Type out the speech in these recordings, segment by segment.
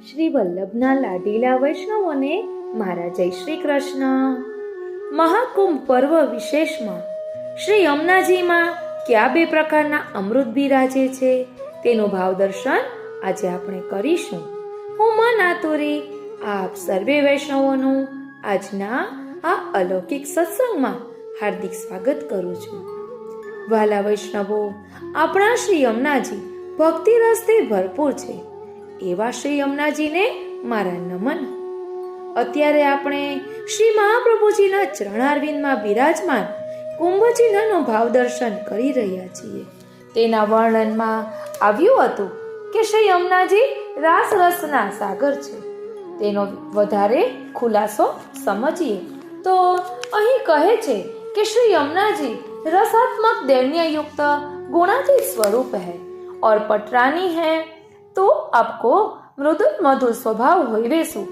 શ્રી વલ્લભના લાડીલા વૈષ્ણવોને મારા જય શ્રી કૃષ્ણ. મહાકુંભ પર્વ વિશેષમાં શ્રી યમુનાજીમાં કયા બે પ્રકારના અમૃત બિરાજે છે તેનું ભાવ દર્શન આજે આપણે કરીશું. હું મન આતુરી આપ સર્વે વૈષ્ણવોનું આજના આ અલૌકિક સત્સંગમાં હાર્દિક સ્વાગત કરું છું. વાલા વૈષ્ણવો, આપણા શ્રી યમુનાજી ભક્તિ રસથી ભરપૂર છે. એવા શ્રી યમુનાજીને મારા નમન. અત્યારે આપણે શ્રી મહાપ્રભુજીના ચરણારવિંદમાં બિરાજમાન કુંભચિહ્નનું ભાવ દર્શન કરી રહ્યા છીએ. તેના વર્ણનમાં આવ્યું હતું કે શ્રી યમુનાજી રાસ રસના સાગર છે. તેનો વધારે ખુલાસો સમજીએ તો અહીં કહે છે કે શ્રી યમુનાજી रसात्मक दैन्य युक्त गुणातीत स्वरूप है और पटरानी है तो आपको मृदुल मधुर स्वभाव होइवेसु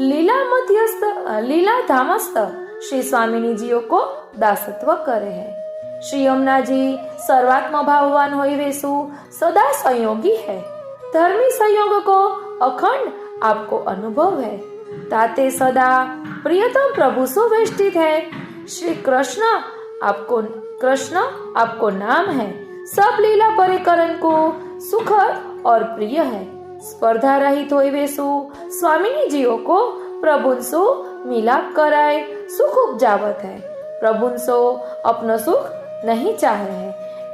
लीला मध्यस्थ लीला धामस्थ श्री स्वामिनी जीओ को दासत्व करे है. श्री यमुना जी सर्वात्म भाववान होइवेसु सदा संयोगी है. धर्मी संयोग को अखंड आपको अनुभव है. ताते सदा प्रियतम प्रभु सुवेष्टित है. श्री कृष्ण आपको नाम है. सब लीला परिकरण को सुखद और प्रिय है. स्पर्धा रहित होइवेसु स्वामिनी जीओ को प्रभुन सो मिलाप कराए सुख उपजावत है. प्रभुन सो अपना सुख नहीं चाहे है.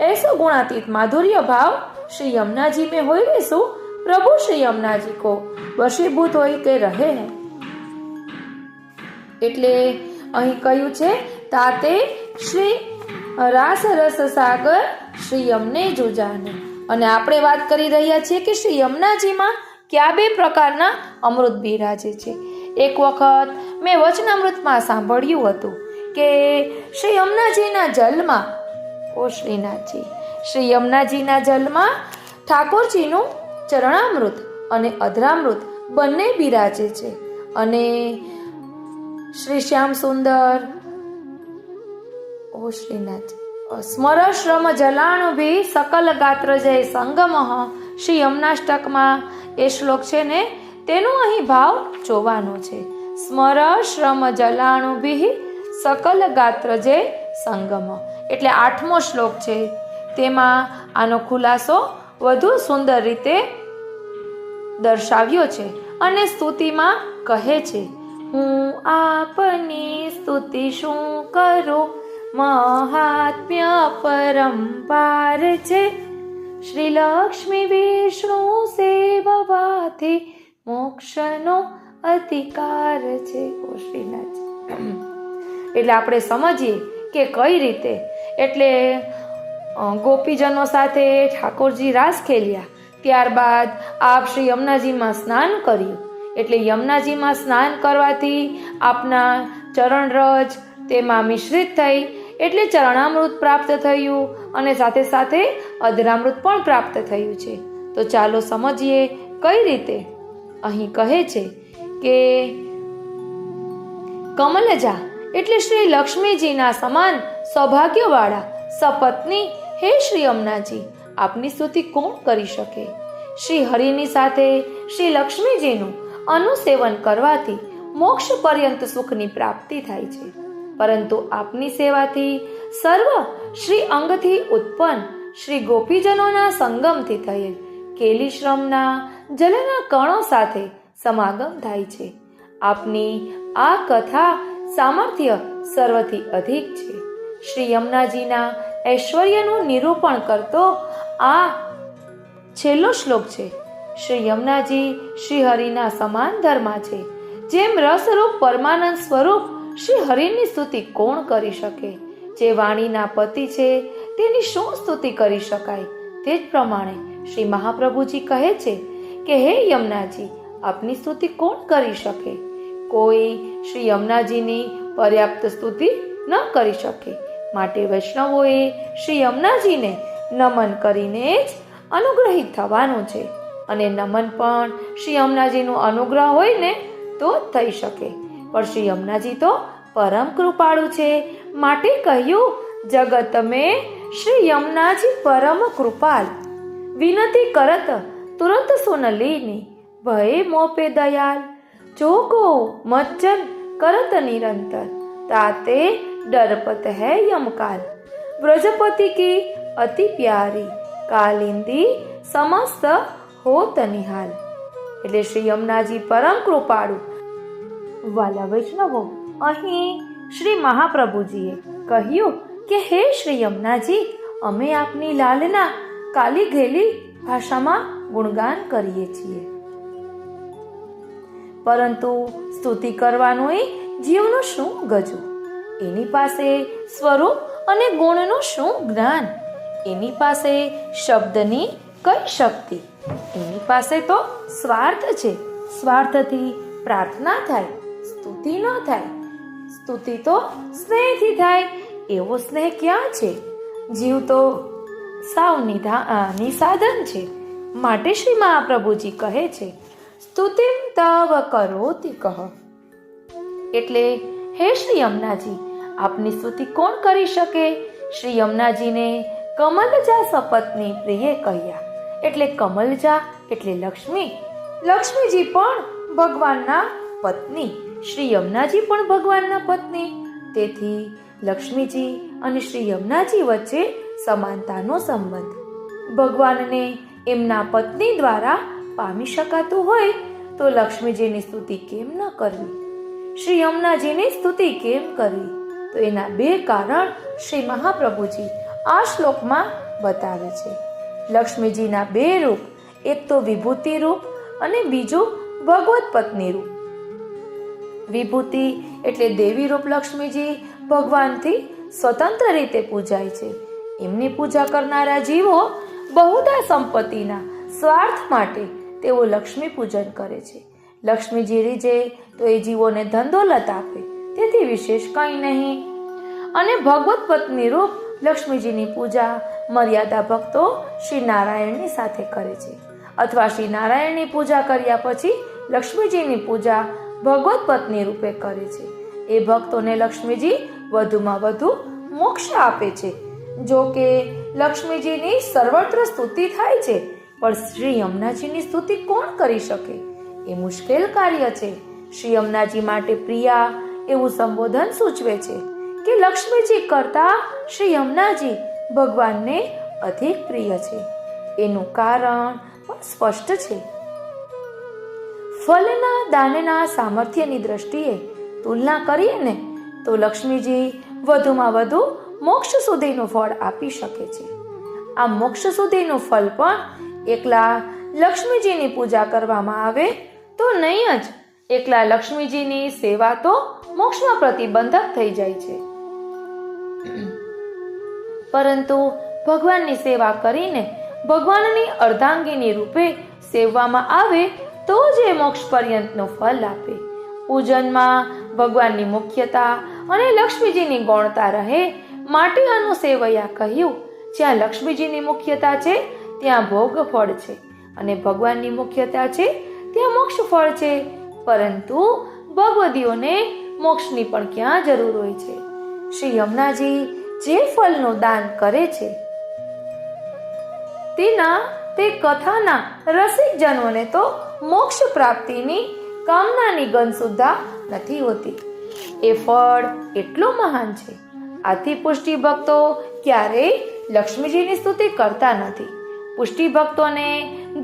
ऐसा गुणातीत माधुर्य भाव श्री यमुना जी में होइवेसु प्रभु श्री यमुना जी को वशीभूत होई के रहे हैं. એટલે અહીં કહ્યું છે તાતે શ્રી રાસ રસ સાગર શ્રી યમને જુજાને. અને આપણે વાત કરી રહ્યા છીએ કે શ્રી યમુનાજીમાં કયા બે પ્રકારના અમૃત બિરાજે છે. એક વખત મેં વચનામૃતમાં સાંભળ્યું હતું કે શ્રી યમુનાજીના જલમાં શ્રી યમુનાજીના જલમાં ઠાકોરજીનું ચરણામૃત અને અધરામૃત બંને બિરાજે છે. અને શ્રી શ્યામ સુંદર શ્રીનાથ સ્મરશ્રમ જલાણુભી સકલ ગાત્ર જય સંગમ. શ્રી યમુનાષ્ટકમાં એ શ્લોક છે ને, તેનો અહીં ભાવ જોવાનો છે. સ્મરશ્રમ જલાણુભી સકલ ગાત્ર જય સંગમ એટલે 8મો શ્લોક છે. તેમાં આનો ખુલાસો વધુ સુંદર રીતે દર્શાવ્યો છે. અને સ્તુતિમાં કહે છે, હું આપની સ્તુતિ શું કરું, મહાત્મ્ય પરંપાર છે. શ્રી લક્ષ્મી વિષ્ણુ સેવવાથી મોક્ષનો અધિકાર છે. એટલે આપણે સમજીએ કે કઈ રીતે. એટલે ગોપીજનો સાથે ઠાકોરજી રાસ ખેલ્યા. ત્યારબાદ આપ શ્રી યમુનાજીમાં સ્નાન કર્યું. એટલે યમુનાજીમાં સ્નાન કરવાથી આપના ચરણરજ તેમાં મિશ્રિત થઈ એટલે ચરણામૃત પ્રાપ્ત થયું અને સાથે સાથે અધરામૃત પણ પ્રાપ્ત થયું છે. તો ચાલો સમજીએ કઈ રીતે. અહીં કહે છે કે કમલજા એટલે શ્રી લક્ષ્મીજીના સમાન સૌભાગ્યવાળા સપત્ની હે શ્રી યમુનાજી, આપની સ્તુતિ કોણ કરી શકે. શ્રી હરિની સાથે શ્રી લક્ષ્મીજીનું અનુસેવન કરવાથી મોક્ષ પર્યંત સુખની પ્રાપ્તિ થાય છે. પરંતુ આપની સેવાથી સર્વ શ્રી અંગથી ઉત્પન્ન શ્રી ગોપીજનોના સંગમથી થયેલ કેલી શ્રમના જલના કણો સાથે સમાગમ થાય છે. આપની આ કથા સામર્થ્ય સર્વથી અધિક છે. શ્રી યમુનાજીના ઐશ્વર્યનું નિરૂપણ કરતો આ છેલ્લો શ્લોક છે. શ્રી યમુનાજી શ્રી હરિના સમાન ધર્મા છે. જેમ રસરૂપ પરમાનંદ સ્વરૂપ શ્રી હરિની સ્તુતિ કોણ કરી શકે. જે વાણીના પતિ છે તેની શું સ્તુતિ કરી શકાય. તે જ પ્રમાણે શ્રી મહાપ્રભુજી કહે છે કે હે યમુનાજી, આપની સ્તુતિ કોણ કરી શકે. કોઈ શ્રી યમુનાજીની પર્યાપ્ત સ્તુતિ ન કરી શકે. માટે વૈષ્ણવોએ શ્રી યમુનાજીને નમન કરીને જ અનુગ્રહિત થવાનું છે. અને નમન પણ શ્રી યમુનાજીનું અનુગ્રહ હોય ને તો જ થઈ શકે. પણ શ્રી યમુનાજી તો પરમ કૃપાળુ છે. માટે કહ્યું, જગત મેં શ્રી યમુનાજી પરમ કૃપાલ, વિનતી કરત તુરંત સુન લીની, ભય મોપે દયાલ, જોગો મज्जन करत निरंतर, ताते डरपत है यमकाल, ब्रजपति की अति प्यारी, कालिंदी समस्त होत निहाल. એટલે શ્રી યમુનાજી પરમ કૃપાળુ. વાલા વૈષ્ણવો, અહીં શ્રી મહાપ્રભુજીએ કહ્યું કે હે શ્રી યમુનાજી, અમે આપની લાલના કાલી ઘેલી ભાષામાં ગુણગાન કરીએ છીએ, પરંતુ સ્તુતિ કરવાનું એ જીવનું શું ગજું? એની પાસે સ્વરૂપ અને ગુણનું શું જ્ઞાન? એની પાસે શબ્દની કઈ શક્તિ? એની પાસે તો સ્વાર્થ છે. સ્વાર્થથી પ્રાર્થના થાય, સ્તુતિ ન થાય. સ્તુતિ તો સ્નેહથી થાય. એવો સ્નેહ ક્યાં છે? જીવ તો સાવ નિસાધન છે. માટે શ્રી મહાપ્રભુજી કહે છે, સ્તુતિમ તવ કરોતિ કહ. એટલે હે શ્રી યમુનાજી, આપની સ્તુતિ કોણ કરી શકે? શ્રી યમુનાજીને કમલજા સપત્ની પ્રિય કહ્યા. એટલે કમલજા એટલે લક્ષ્મી. લક્ષ્મીજી પણ ભગવાનના પત્ની, શ્રી યમુનાજી પણ ભગવાનના પત્ની. તેથી લક્ષ્મીજી અને શ્રી યમુનાજી વચ્ચે સમાનતાનો સંબંધ. ભગવાનને એમના પત્ની દ્વારા પામી શકાતું હોય તો લક્ષ્મીજીની સ્તુતિ કેમ ન કરવી? શ્રી યમુનાજીની સ્તુતિ કેમ કરવી? તો એના બે કારણ શ્રી મહાપ્રભુજી આ શ્લોકમાં બતાવે છે. લક્ષ્મીજીના બે રૂપ, એક તો વિભૂતિ રૂપ અને બીજું ભગવત પત્ની રૂપ. વિભૂતિ એટલે દેવી રૂપ લક્ષ્મીજી ભગવાનથી સ્વતંત્ર રીતે પૂજાય છે. એમની પૂજા કરનારા જીવો બહુધા સંપત્તિના સ્વાર્થ માટે તેઓ લક્ષ્મી પૂજન કરે છે. લક્ષ્મીજી રીજે તો એ જીવોને ધન દોલત આપે, તેથી વિશેષ કંઈ નહીં. અને ભગવત પત્ની રૂપ લક્ષ્મીજીની પૂજા મર્યાદા ભક્તો શ્રી નારાયણની સાથે કરે છે, અથવા શ્રી નારાયણની પૂજા કર્યા પછી લક્ષ્મીજીની પૂજા ભગવત પત્ની રૂપે કરે છે. એ ભક્તોને લક્ષ્મીજી વધુમાં વધુ મોક્ષ આપે છે. જો કે લક્ષ્મીજીની સર્વત્ર સ્તુતિ થાય છે, પણ શ્રી યમુનાજીની સ્તુતિ કોણ કરી શકે? એ મુશ્કેલ કાર્ય છે. શ્રી યમુનાજી માટે પ્રિયા એવું સંબોધન સૂચવે છે કે લક્ષ્મીજી કરતા શ્રી યમુનાજી ભગવાનને અધિક પ્રિય છે. એનું કારણ પણ સ્પષ્ટ છે. ફલના દાનના સામર્થ્યની દ્રષ્ટિએ તુલના કરીએ ને તો લક્ષ્મીજી વધુમાં વધુ મોક્ષ સુધીનું ફળ આપી શકે છે. આ મોક્ષ સુધીનું ફળ પણ એકલા લક્ષ્મીજીની પૂજા કરવામાં આવે તો નહીં જ. એકલા લક્ષ્મીજીની સેવા તો મોક્ષમાં પ્રતિબંધક થઈ જાય છે. પરંતુ ભગવાનની સેવા કરીને ભગવાનની અર્ધાંગીની રૂપે સેવવામાં આવે તો જ એ મોક્ષ પર્યંતનું ફળ આપે. પૂજનમાં ભગવાનની મુખ્યતા અને લક્ષ્મીજીની ગૌણતા રહે માટે આનું સેવયા કહ્યું. જ્યાં લક્ષ્મીજીની મુખ્યતા છે ત્યાં ભોગ ફળ છે, અને ભગવાનની મુખ્યતા છે ત્યાં મોક્ષ ફળ છે. પરંતુ ભગવદીઓને મોક્ષની પણ ક્યાં જરૂર હોય છે? શ્રી યમુનાજી જે ફળનું દાન કરે છે તેના તે કથાના રસિક જનોને તો મોક્ષ પ્રાપ્તિની કામનાની ગંધ સુદ્ધા નથી હોતી. એ ફળ એટલું મહાન છે. આથી પુષ્ટિ ભક્તો ક્યારેય લક્ષ્મીજીની સ્તુતિ કરતા નથી. પુષ્ટિ ભક્તોને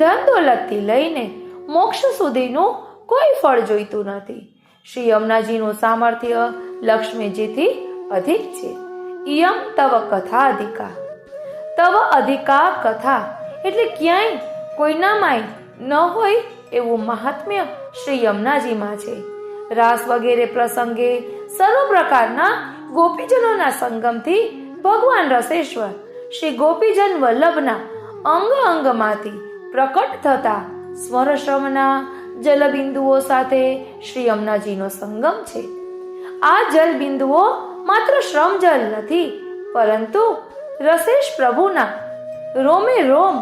ધન દોલતથી લઈને મોક્ષ સુધીનું કોઈ ફળ જોઈતું નથી. શ્રી યમુનાજીનું સામર્થ્ય લક્ષ્મીજીથી અધિક છે. ઇયમ તવ કથા અધિકા. તવ અધિકા કથા એટલે ક્યાંય કોઈનામાંય ન હોય એવું મહાત્મ્ય શ્રી યમુનાજીમાં છે. રાસ વગેરે પ્રસંગે સર્વ પ્રકારના ગોપીજનોના સંગમથી ભગવાન રસેશ્વર શ્રી ગોપીજન વલ્લભના અંગ અંગમાંથી પ્રકટ થતા સ્મરશ્રમના જલબિંદુઓ સાથે શ્રી યમુનાજીનો સંગમ છે. આ જલબિંદુઓ માત્ર શ્રમ જલ નથી, પરંતુ રસેશ પ્રભુના રોમે રોમ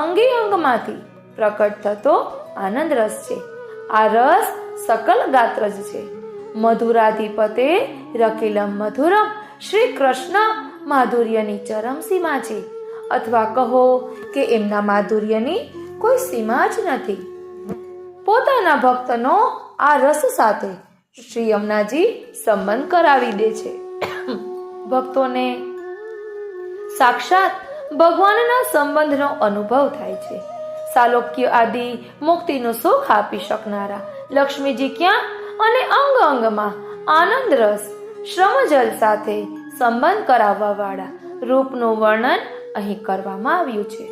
અંગે અંગમાંથી પ્રકટ થતો આનંદ રસ છે. આ રસ સકલ ગાત્રજ છે. મધુરાધિપતે રકિલમ મધુરમ શ્રી કૃષ્ણ માધુર્યની ચરમસીમા છે, અથવા કહો કે એમના માધુર્યની કોઈ સીમા જ નથી. પોતાના ભક્તનો આ રસ સાથે શ્રી યમુનાજી સંબંધ કરાવી દે છે. ભક્તોને સાક્ષાત ભગવાનના સંબંધનો અનુભવ થાય છે. સાલોક્ય આદિ મુક્તિનું સુખ આપી શકનારા લક્ષ્મીજી ક્યાં અને અંગ અંગમાં આનંદ રસ શ્રમજલ સાથે સંબંધ કરાવવા વાળા રૂપનું વર્ણન અહીં કરવામાં આવ્યું છે.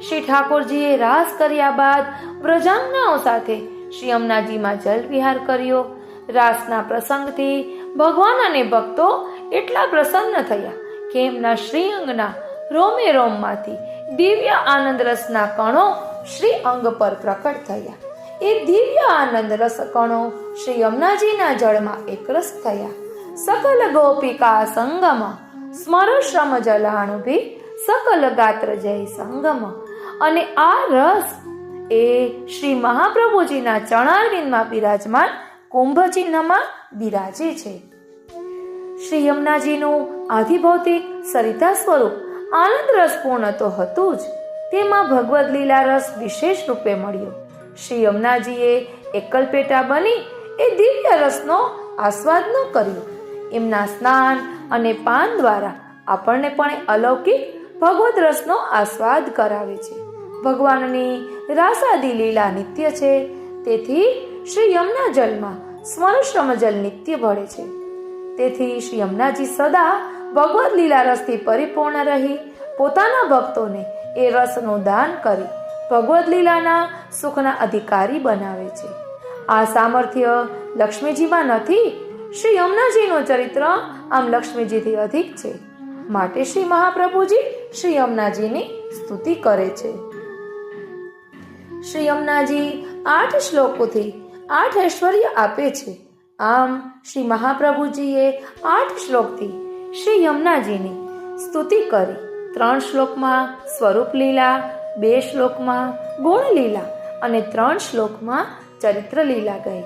શ્રી ઠાકોરજીએ રાસ કર્યા બાદ વ્રજાંગનાઓ સાથે શ્રી યમુનાજીમાં જલ વિહાર કર્યો. રાસના પ્રસંગથી ભગવાન અને ભક્તો એટલા પ્રસન્ન થયા કે એમના શ્રી અંગના રોમે રોમમાંથી દિવ્ય આનંદ રસના કણો શ્રી અંગ પર પ્રકટ થયા. એ દિવ્ય આનંદ રસ કણો શ્રી યમુનાજીના જળમાં એકરસ થયા. સકલ ગોપિકા સંગમ સ્મરશ્રમ જલાણુભી સકલ ગાત્ર જય સંગમ. અને આ રસ એ શ્રી મહાપ્રભુજીના ચરણારવિંદમાં બિરાજમાન કુંભ ચિહ્નમાં બિરાજે છે. શ્રી યમુનાજીનું આધિભૌતિક સરિતા સ્વરૂપ આનંદ રસપૂર્ણ તો હતું જ, તેમાં ભગવદ લીલા રસ વિશેષ રૂપે મળ્યો. શ્રી યમુનાજીએ એકલપેટા બની એ દિવ્ય રસનો આસ્વાદ ન કર્યો. એમના સ્નાન અને પાન દ્વારા આપણને પણ અલૌકિક ભગવદ રસનો આસ્વાદ કરાવે છે. ભગવાનની રાસાદી લીલા નિત્ય છે, તેથી શ્રી યમુના જલમાં સ્મરશ્રમ જલ નિત્ય ભળે છે. તેથી શ્રી યમુનાજી સદા ભગવદ લીલા રસથી પરિપૂર્ણ રહી પોતાના ભક્તોને એ રસનું દાન કરી ભગવદ લીલાના સુખના અધિકારી બનાવે છે. આ સામર્થ્ય લક્ષ્મીજીમાં નથી. શ્રી યમુનાજીનું ચરિત્ર આમ લક્ષ્મીજીથી અધિક છે. માટે શ્રી મહાપ્રભુજી શ્રી યમુનાજીની સ્તુતિ કરે છે. શ્રી યમુનાજી 8 શ્લોકોથી 8 ઐશ્વર્ય આપે છે. આમ શ્રી મહાપ્રભુજીએ 8 શ્લોકથી શ્રી યમુનાજીની સ્તુતિ કરી. 3 શ્લોકમાં સ્વરૂપ લીલા, 2 શ્લોકમાં ગુણ લીલા અને 3 શ્લોકમાં ચરિત્ર લીલા ગઈ.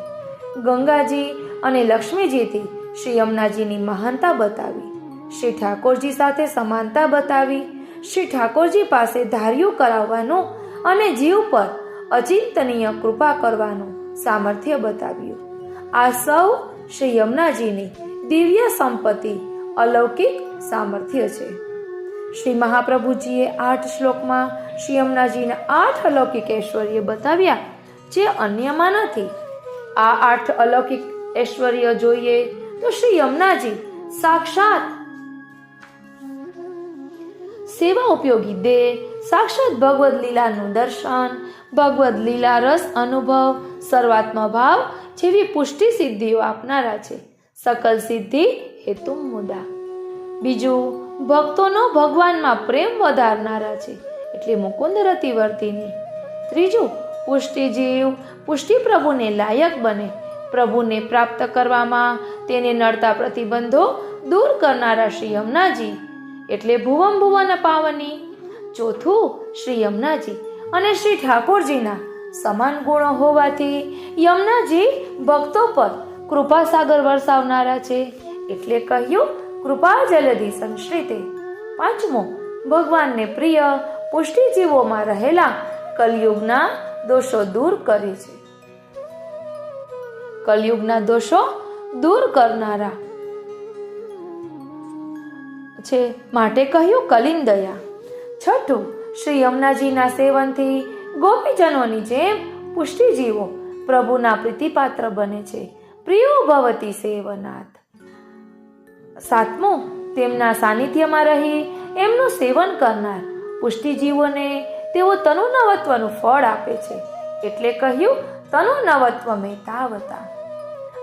ગંગાજી અને લક્ષ્મીજીથી શ્રી યમુનાજીની મહાનતા બતાવી. શ્રી ઠાકોરજી સાથે સમાનતા બતાવી. શ્રી ઠાકોરજી પાસે ધાર્યું કરાવવાનું અને જીવ પર અચિંતનીય કૃપા કરવાનું સામર્થ્ય બતાવ્યું. આ સૌ શ્રી યમુનાજીની દિવ્ય સંપત્તિ, અલૌકિક સામર્થ્ય છે. શ્રી મહાપ્રભુજીએ 8 શ્લોકમાં શ્રી યમુનાજીના 8 અલૌકિક ઐશ્વર્ય બતાવ્યા જે અન્યમાં નથી. આ 8 અલૌકિક ઐશ્વર્ય જોઈએ તો શ્રી યમુનાજી સાક્ષાત સેવા ઉપયોગી દેહ, સાક્ષાત ભગવદ લીલાનું દર્શન, ભગવદ લીલા રસ અનુભવ, સર્વાત્મ ભાવ જેવી પુષ્ટિ સિદ્ધિઓ આપનારા છે. સકલ સિદ્ધિ હેતુ મુદા. બીજું, ભક્તોનો ભગવાનમાં પ્રેમ વધારનારા છે, એટલે મુકુંદ રતિ વર્તિની. ત્રીજું, પુષ્ટિ જીવ પુષ્ટિ પ્રભુને લાયક બને, પ્રભુને પ્રાપ્ત કરવામાં તેને નડતા પ્રતિબંધો દૂર કરનારા શ્રી યમુનાજી એટલે ભુવન ભુવન પાવની. ચોથું, શ્રી યમુનાજી અને શ્રી ઠાકોરજીના સમાન ગુણો હોવાથી યમુનાજી ભક્તો પર કૃપા સાગર વરસાવનારા છે, એટલે કહ્યું કૃપા જલધિ સંશ્રિતે. પાંચમો, ભગવાનને પ્રિય પુષ્ટિ જીવોમાં રહેલા કલયુગના દોષો દૂર કરે છે. કલયુગના દોષો દૂર કરનારા છે, માટે કહ્યું કલિન દયા. છઠ્ઠું, શ્રી યમુનાજીના સેવનથી ગોપીજનોની જેમ પુષ્ટિજીવો પ્રભુના પ્રીતિપાત્ર બને છે. પ્રિયો ભવતી સેવનાથ. સાતમું, તેમના સાનિધ્યમાં રહી એમનું સેવન કરનાર પુષ્ટિજીવોને તેઓ તનુ નવત્વનું ફળ આપે છે, એટલે કહ્યું તનુ નવત્વ મેં તાવતા.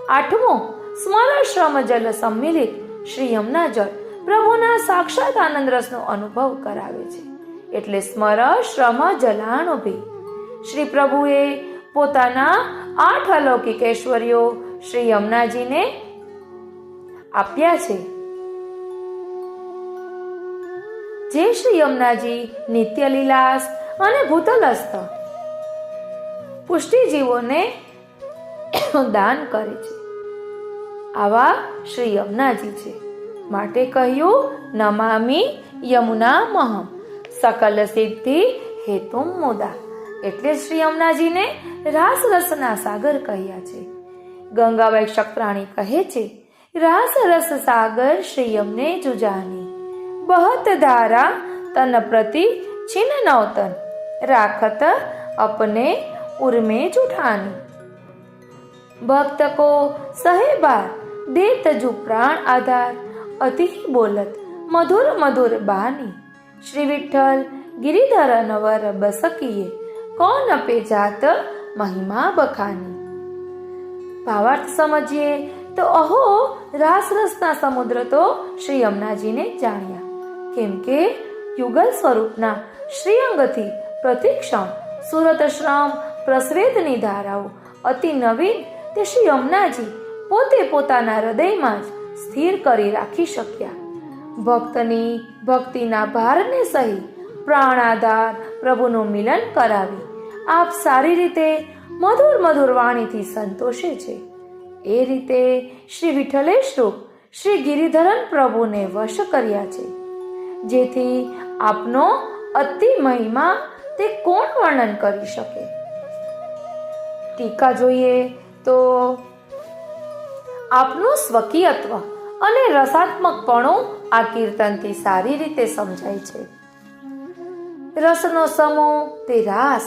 આઠમું, સ્મર શ્રમ જલ સંમિલિત શ્રી યમુના જળ પ્રભુના સાક્ષાત આનંદ રસનો અનુભવ કરાવે છે, એટલે સ્મર શ્રમ જલાણુભી. શ્રી પ્રભુએ પોતાના 8 અલૌકિક ઐશ્વર્યો શ્રી યમુનાજીને આપ્યા છે, જે શ્રી યમુનાજી નિત્ય લીલાસ અને ભૂતલસ્થ પુષ્ટિજીવોને દાન કરે છે. આવા શ્રી યમુનાજી છે, માટે કહ્યું નમામિ યમુના મહમ સકલ સિદ્ધિ હેતુ મુદા. એટલે શ્રી યમુનાજીને રાસ રસના સાગર કહ્યા છે. ગંગાબાઈ ક્ષત્રાણી કહે છે, રાસ રસ સાગર શ્રી યમને જુજાની, બહત ધારા તન પ્રતિ छिन नौतन, राखत अपने उर्मे जुठानी. भक्त को सहे बार देत जु प्राण आधार, अति बोलत मधुर मधुर बानी. श्री विठ्ठल गिरिधर नवर बसकीए, कौन पे जात महिमा बखानी. भावार्थ समझिए तो अहो रास रसना समुद्र तो श्री यमुनाजी ने जाण्या, केम के युगल स्वरूपना श्रीअंगથી પ્રતિક્ષણ સુરત શ્રમ પ્રસ્વેદની ધારાઓ અતિ નવીન તે શ્રી યમુનાજી પોતે પોતાના હૃદયમાં જ સ્થિર કરી રાખી શક્યા. ભક્તની ભક્તિના ભારને સહી પ્રાણાધાર પ્રભુનું મિલન કરાવી આપ સારી રીતે મધુર મધુર વાણીથી સંતોષે છે. એ રીતે શ્રી વિઠ્ઠલેશ્વર શ્રી ગિરિધરન પ્રભુને વશ કર્યા છે, જેથી આપનો અતિ મહિમા તે કોણ વર્ણન કરી શકે. ટીકા જોઈએ તો આપનું સ્વકીયત્વ અને રસાત્મકપણું આ કીર્તનથી સારી રીતે સમજાય છે. રસનો સમૂહ તે રાસ,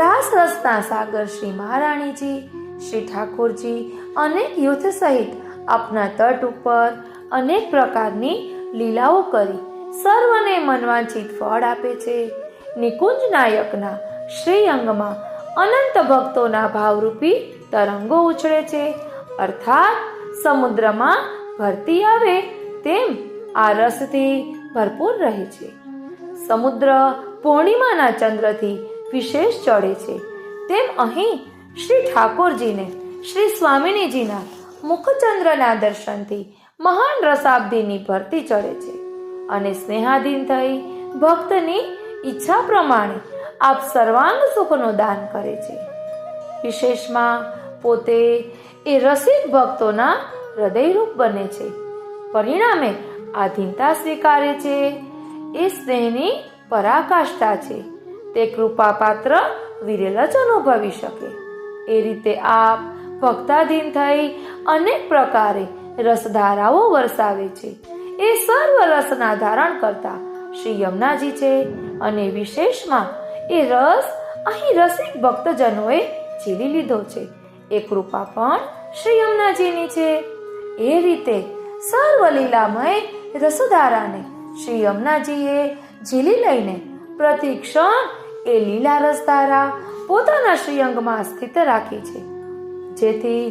રાસ રસના સાગર શ્રી મહારાણીજી, શ્રી ઠાકોરજી અનેક યુથ સહિત આપના તટ ઉપર અનેક પ્રકારની લીલાઓ કરી સર્વને મનવાંછિત ફળ આપે છે. નિકુંજ નાયકના શ્રી અંગમાં અનંત ભક્તોના ભાવરૂપી તરંગો ઉછળે છે, અર્થાત સમુદ્રમાં ભરતી આવે તેમ આ રસથી ભરપૂર રહે છે. સમુદ્ર પૂર્ણિમાના ચંદ્રથી વિશેષ ચડે છે, તેમ અહીં શ્રી ઠાકોરજીને શ્રી સ્વામિનીજીના મુખચંદ્રના દર્શનથી મહાન રસાબ્દીની ભરતી ચડે છે અને સ્નેહાધીન થઈ ભક્તની ઈચ્છા પ્રમાણે આપ સર્વાંગ સુખનું દાન કરે છે. વિશેષમાં પોતે એ રસિક ભક્તોના હૃદયરૂપ બને છે, પરિણામે આધીનતા સ્વીકારે છે. એ સ્નેહની પરાકાષ્ઠા છે, તે કૃપાપાત્ર વિરેલ જ અનુભવી શકે. એ રીતે આપ ભક્તાધીન થઈ અનેક પ્રકારે રસધારાઓ વરસાવે છે. એ સર્વ રસના ધારણ કરતા શ્રી યમુનાજી છે અને વિશેષમાં એ રસ અહીં રસિક ભક્તજનોએ ઝીલી લીધો છે. એ કૃપા પણ શ્રી યમુનાજીની છે. એ રીતે સર્વ લીલામય રસધારાને શ્રી યમુનાજીએ ઝીલી લઈને પ્રતિ ક્ષણ એ લીલા રસધારા પોતાના શ્રીઅંગમાં સ્થિત રાખી છે, જેથી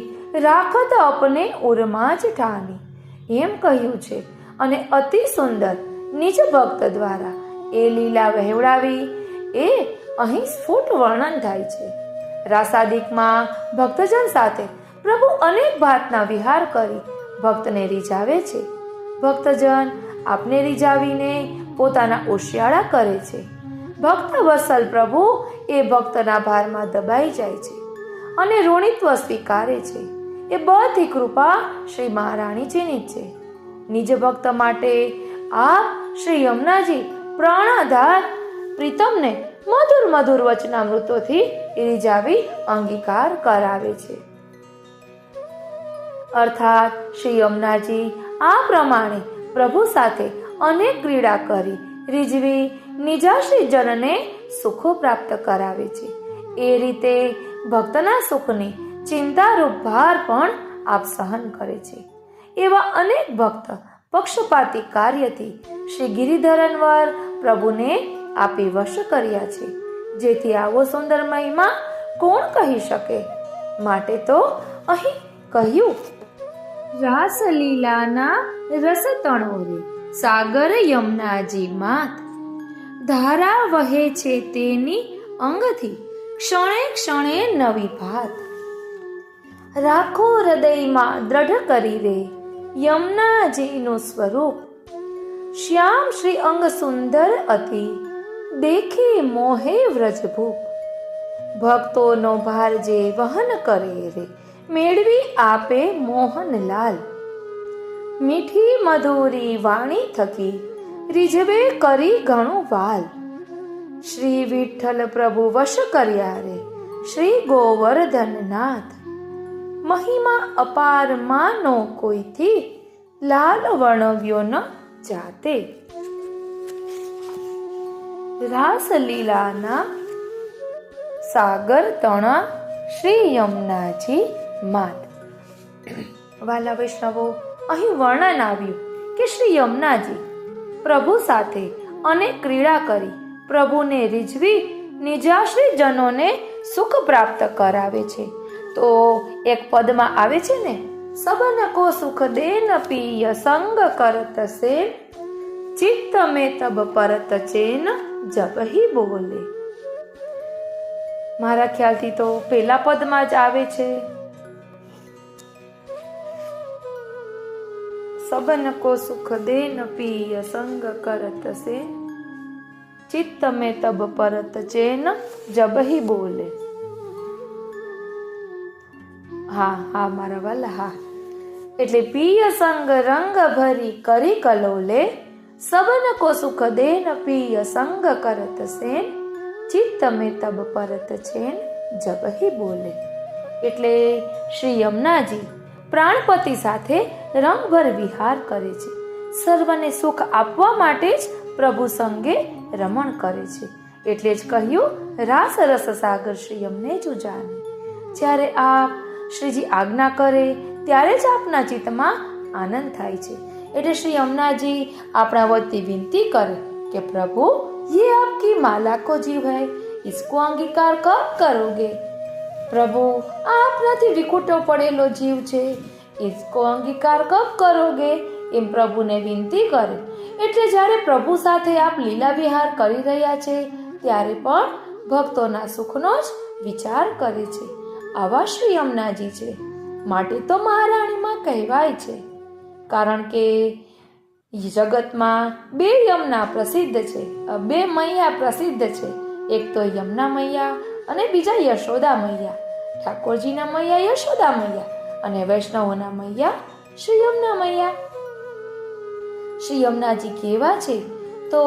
રાખત અપને ઉરમાં જ ઠાની એમ કહ્યું છે. અને અતિ સુંદર નિજ ભક્ત દ્વારા એ લીલા વહેવડાવી એ અહીં સ્ફુટ વર્ણન થાય છે. રાસાદિકમાં ભક્તજન સાથે પ્રભુ અનેક ભાતના વિહાર કરી ભક્તને રીઝાવે છે. ભક્તજન આપને રીઝાવીને પોતાના ઓશિયાળા કરે છે. ભક્ત વત્સલ પ્રભુ એ ભક્તના ભારમાં દબાઈ જાય છે અને ઋણિત્વ સ્વીકારે છે. એ બધી કૃપા શ્રી મહારાણીજીની જ છે. નિજ ભક્ત માટે આપ શ્રી યમુનાજી પ્રાણાધાર પ્રીતમને મધુર મધુર વચનામૃતોથી રીઝાવી અંગીકાર કરાવે છે. અર્થાત શ્રી યમુનાજી આ પ્રમાણે પ્રભુ સાથે અનેક ક્રીડા કરી રીઝવી નિજાશ્રી જનને સુખો પ્રાપ્ત કરાવે છે. એ રીતે ભક્તના સુખની ચિંતારૂપ ભાર પણ આપ સહન કરે છે. એવા અનેક ભક્ત પક્ષપાતી કાર્યથી શ્રી ગિરિધરનવર પ્રભુને આપી વશ કર્યા છે, જેથી આવો સુંદર મહિમા કોણ કહી શકે. માટે તો અહીં કહ્યું, રાસલીલાના રસતણો રે સાગર યમુનાજી માત, ધારા વહે છે તેની અંગથી ક્ષણે ક્ષણે નવી ભાત. રાખો હૃદયમાં દ્રઢ કરી રે યમુનાજીનું સ્વરૂપ, શ્યામ શ્રી અંગ સુંદર અતિ દેખે મોહે વ્રજભૂપ. ભક્તોનો ભાર જે વહન કરે રે મેળવી આપે મોહનલાલ, મીઠી મધુરી વાણી થકી રીઝવે કરી ઘણું વાલ. શ્રી વિઠ્ઠલ પ્રભુ વશ કર્યા રે, શ્રી ગોવર્ધનનાથ. મહિમા અપાર માનો કોઈથી, લાલ વર્ણવ્યો ન જાતે. રાસલીલાના સાગર તણા શ્રી યમુનાજી માત. વાલા વૈષ્ણવો, અહીં વર્ણન આવ્યું કે શ્રી યમુનાજી પ્રભુ સાથે અનેક ક્રીડા કરી પ્રભુને રીઝવી નિજાશ્રી જનોને સુખ પ્રાપ્ત કરાવે છે. તો એક પદમાં આવે છે ને, સબન કો સુખ દેન પીય સંગ કરત સે, ચિત્ત में तब परत चैन जब ही बोले. મારા ખ્યાલથી તો પહેલા પદમાં જ આવે છે, સબન કો સુખ દેન પીય સંગ કરત સે, ચિત્ત में तब परत चैन जब ही बोले. હા મારા વાલા, હા. એટલે પિય સંગ રંગ ભરી કરી કલોલે, સબન કો સુખ દેન પિય સંગ કરત સેન, ચિત્ત में तब परत चैन जब ही बोले. એટલે શ્રી યમુનાજી પ્રાણપતિ સાથે રંગભર વિહાર કરે છે. સર્વને સુખ આપવા માટે જ પ્રભુ સંગે રમણ કરે છે. એટલે જ કહ્યું, રાસ રસ સાગર શ્રી યમને જો જાને. જ્યારે આપ શ્રીજી આજ્ઞા કરે ત્યારે જ આપના ચિત્તમાં આનંદ થાય છે. એટલે શ્રી યમુનાજી આપણા વતી વિનંતી કરે કે પ્રભુ, ये आपकी माला को जीव है, इसको अंगीकार कब करोगे? प्रभु, આપનાથી વિખૂટો પડેલો જીવ છે, इसको अंगीकार कब करोगे? એમ પ્રભુને વિનંતી કરે. એટલે જ્યારે પ્રભુ સાથે આપ લીલા વિહાર કરી રહ્યા છે ત્યારે પણ ભક્તોના સુખનો જ વિચાર કરે છે. આવા શ્રી યમુનાજી છે. માટે તો મહારાણીમાં કહેવાય છે. કારણ કે જગતમાં બે યમુના પ્રસિદ્ધ છે, બે મૈયા પ્રસિદ્ધ છે. એક તો યમુના મૈયા અને બીજા યશોદા મૈયા. ઠાકોરજીના મૈયા યશોદા મૈયા અને વૈષ્ણવોના મૈયા શ્રી યમુના મૈયા. શ્રી યમુનાજી કેવા છે? તો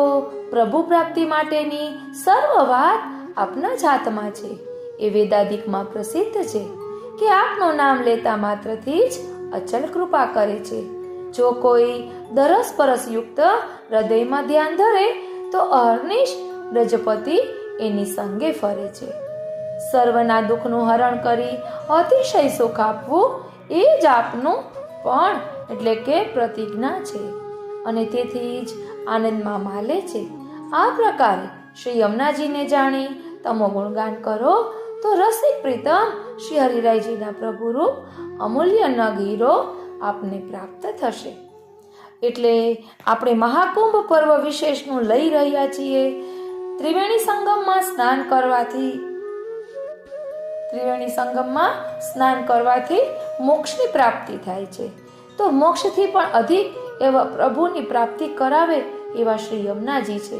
પ્રભુ પ્રાપ્તિ માટેની સર્વ વાત આપના જ હાથમાં છે. એ વેદાદિકમાં પ્રસિદ્ધ છે કે આપનું નામ લેતા માત્રથી જ અચલ કૃપા કરે છે. જો કોઈ દરસ પરસ યુક્ત હૃદયમાં ધ્યાન ધરે તો અહર્નિશ બ્રજપતિ એની સંગે ફરે છે. સર્વના દુઃખનું હરણ કરી અતિશય સુખ આપવું એ જ આપનું પણ એટલે કે પ્રતિજ્ઞા છે અને તેથી જ આનંદમાં માલે છે. આ પ્રકારે શ્રી યમુનાજીને જાણી તમો ગુણગાન કરો તો રસિક પ્રીતમ શ્રી હરિરાયજીના પ્રભુરૂપ અમૂલ્ય નગ હીરો આપને પ્રાપ્ત થશે. એટલે આપણે મહાકુંભ પર્વ વિશેષનું લઈ રહ્યા છીએ. ત્રિવેણી સંગમમાં સ્નાન કરવાથી મોક્ષની પ્રાપ્તિ થાય છે. તો મોક્ષથી પણ અધિક એવા પ્રભુની પ્રાપ્તિ કરાવે એવા શ્રી યમુનાજી છે.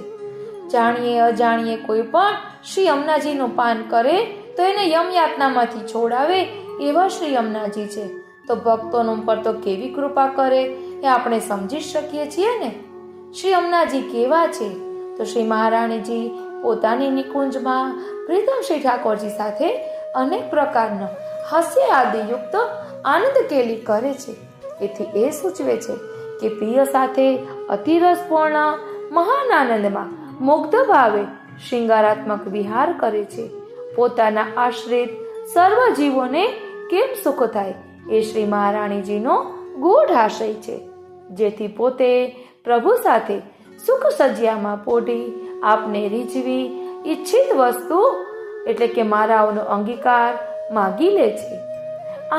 જાણીએ અજાણીએ કોઈ પણ શ્રી યમુનાજીનું પાન કરે તો એને યમયાતનામાંથી છોડાવે એવા શ્રી યમુનાજી છે. તો ભક્તોનું પર તો કેવી કૃપા કરે એ આપણે સમજી શકીએ છીએ ને. શ્રી યમુનાજી કેવા છે? તો શ્રી મહારાણીજી પોતાની નિકુંજમાં પ્રીતમ શ્રી ઠાકોરજી સાથે અનેક પ્રકારનો હાસ્ય આદિયુક્ત આનંદ કેલી કરે છે. એથી એ સૂચવે છે કે પ્રિય સાથે અતિરસપૂર્ણ મહાન આનંદમાં મુગ્ધ ભાવે શૃંગારાત્મક વિહાર કરે છે. પોતાના આશ્રિત સર્વ જીવોને કેમ સુખ થાય એ શ્રી મહારાણીજીનો ગૂઢ આશય છે. જેથી પોતે પ્રભુ સાથે સુખ સજ્જામાં પોઢી આપને રીઝવી ઈચ્છિત વસ્તુ એટલે કે મારાઓનો અંગીકાર માગી લે છે.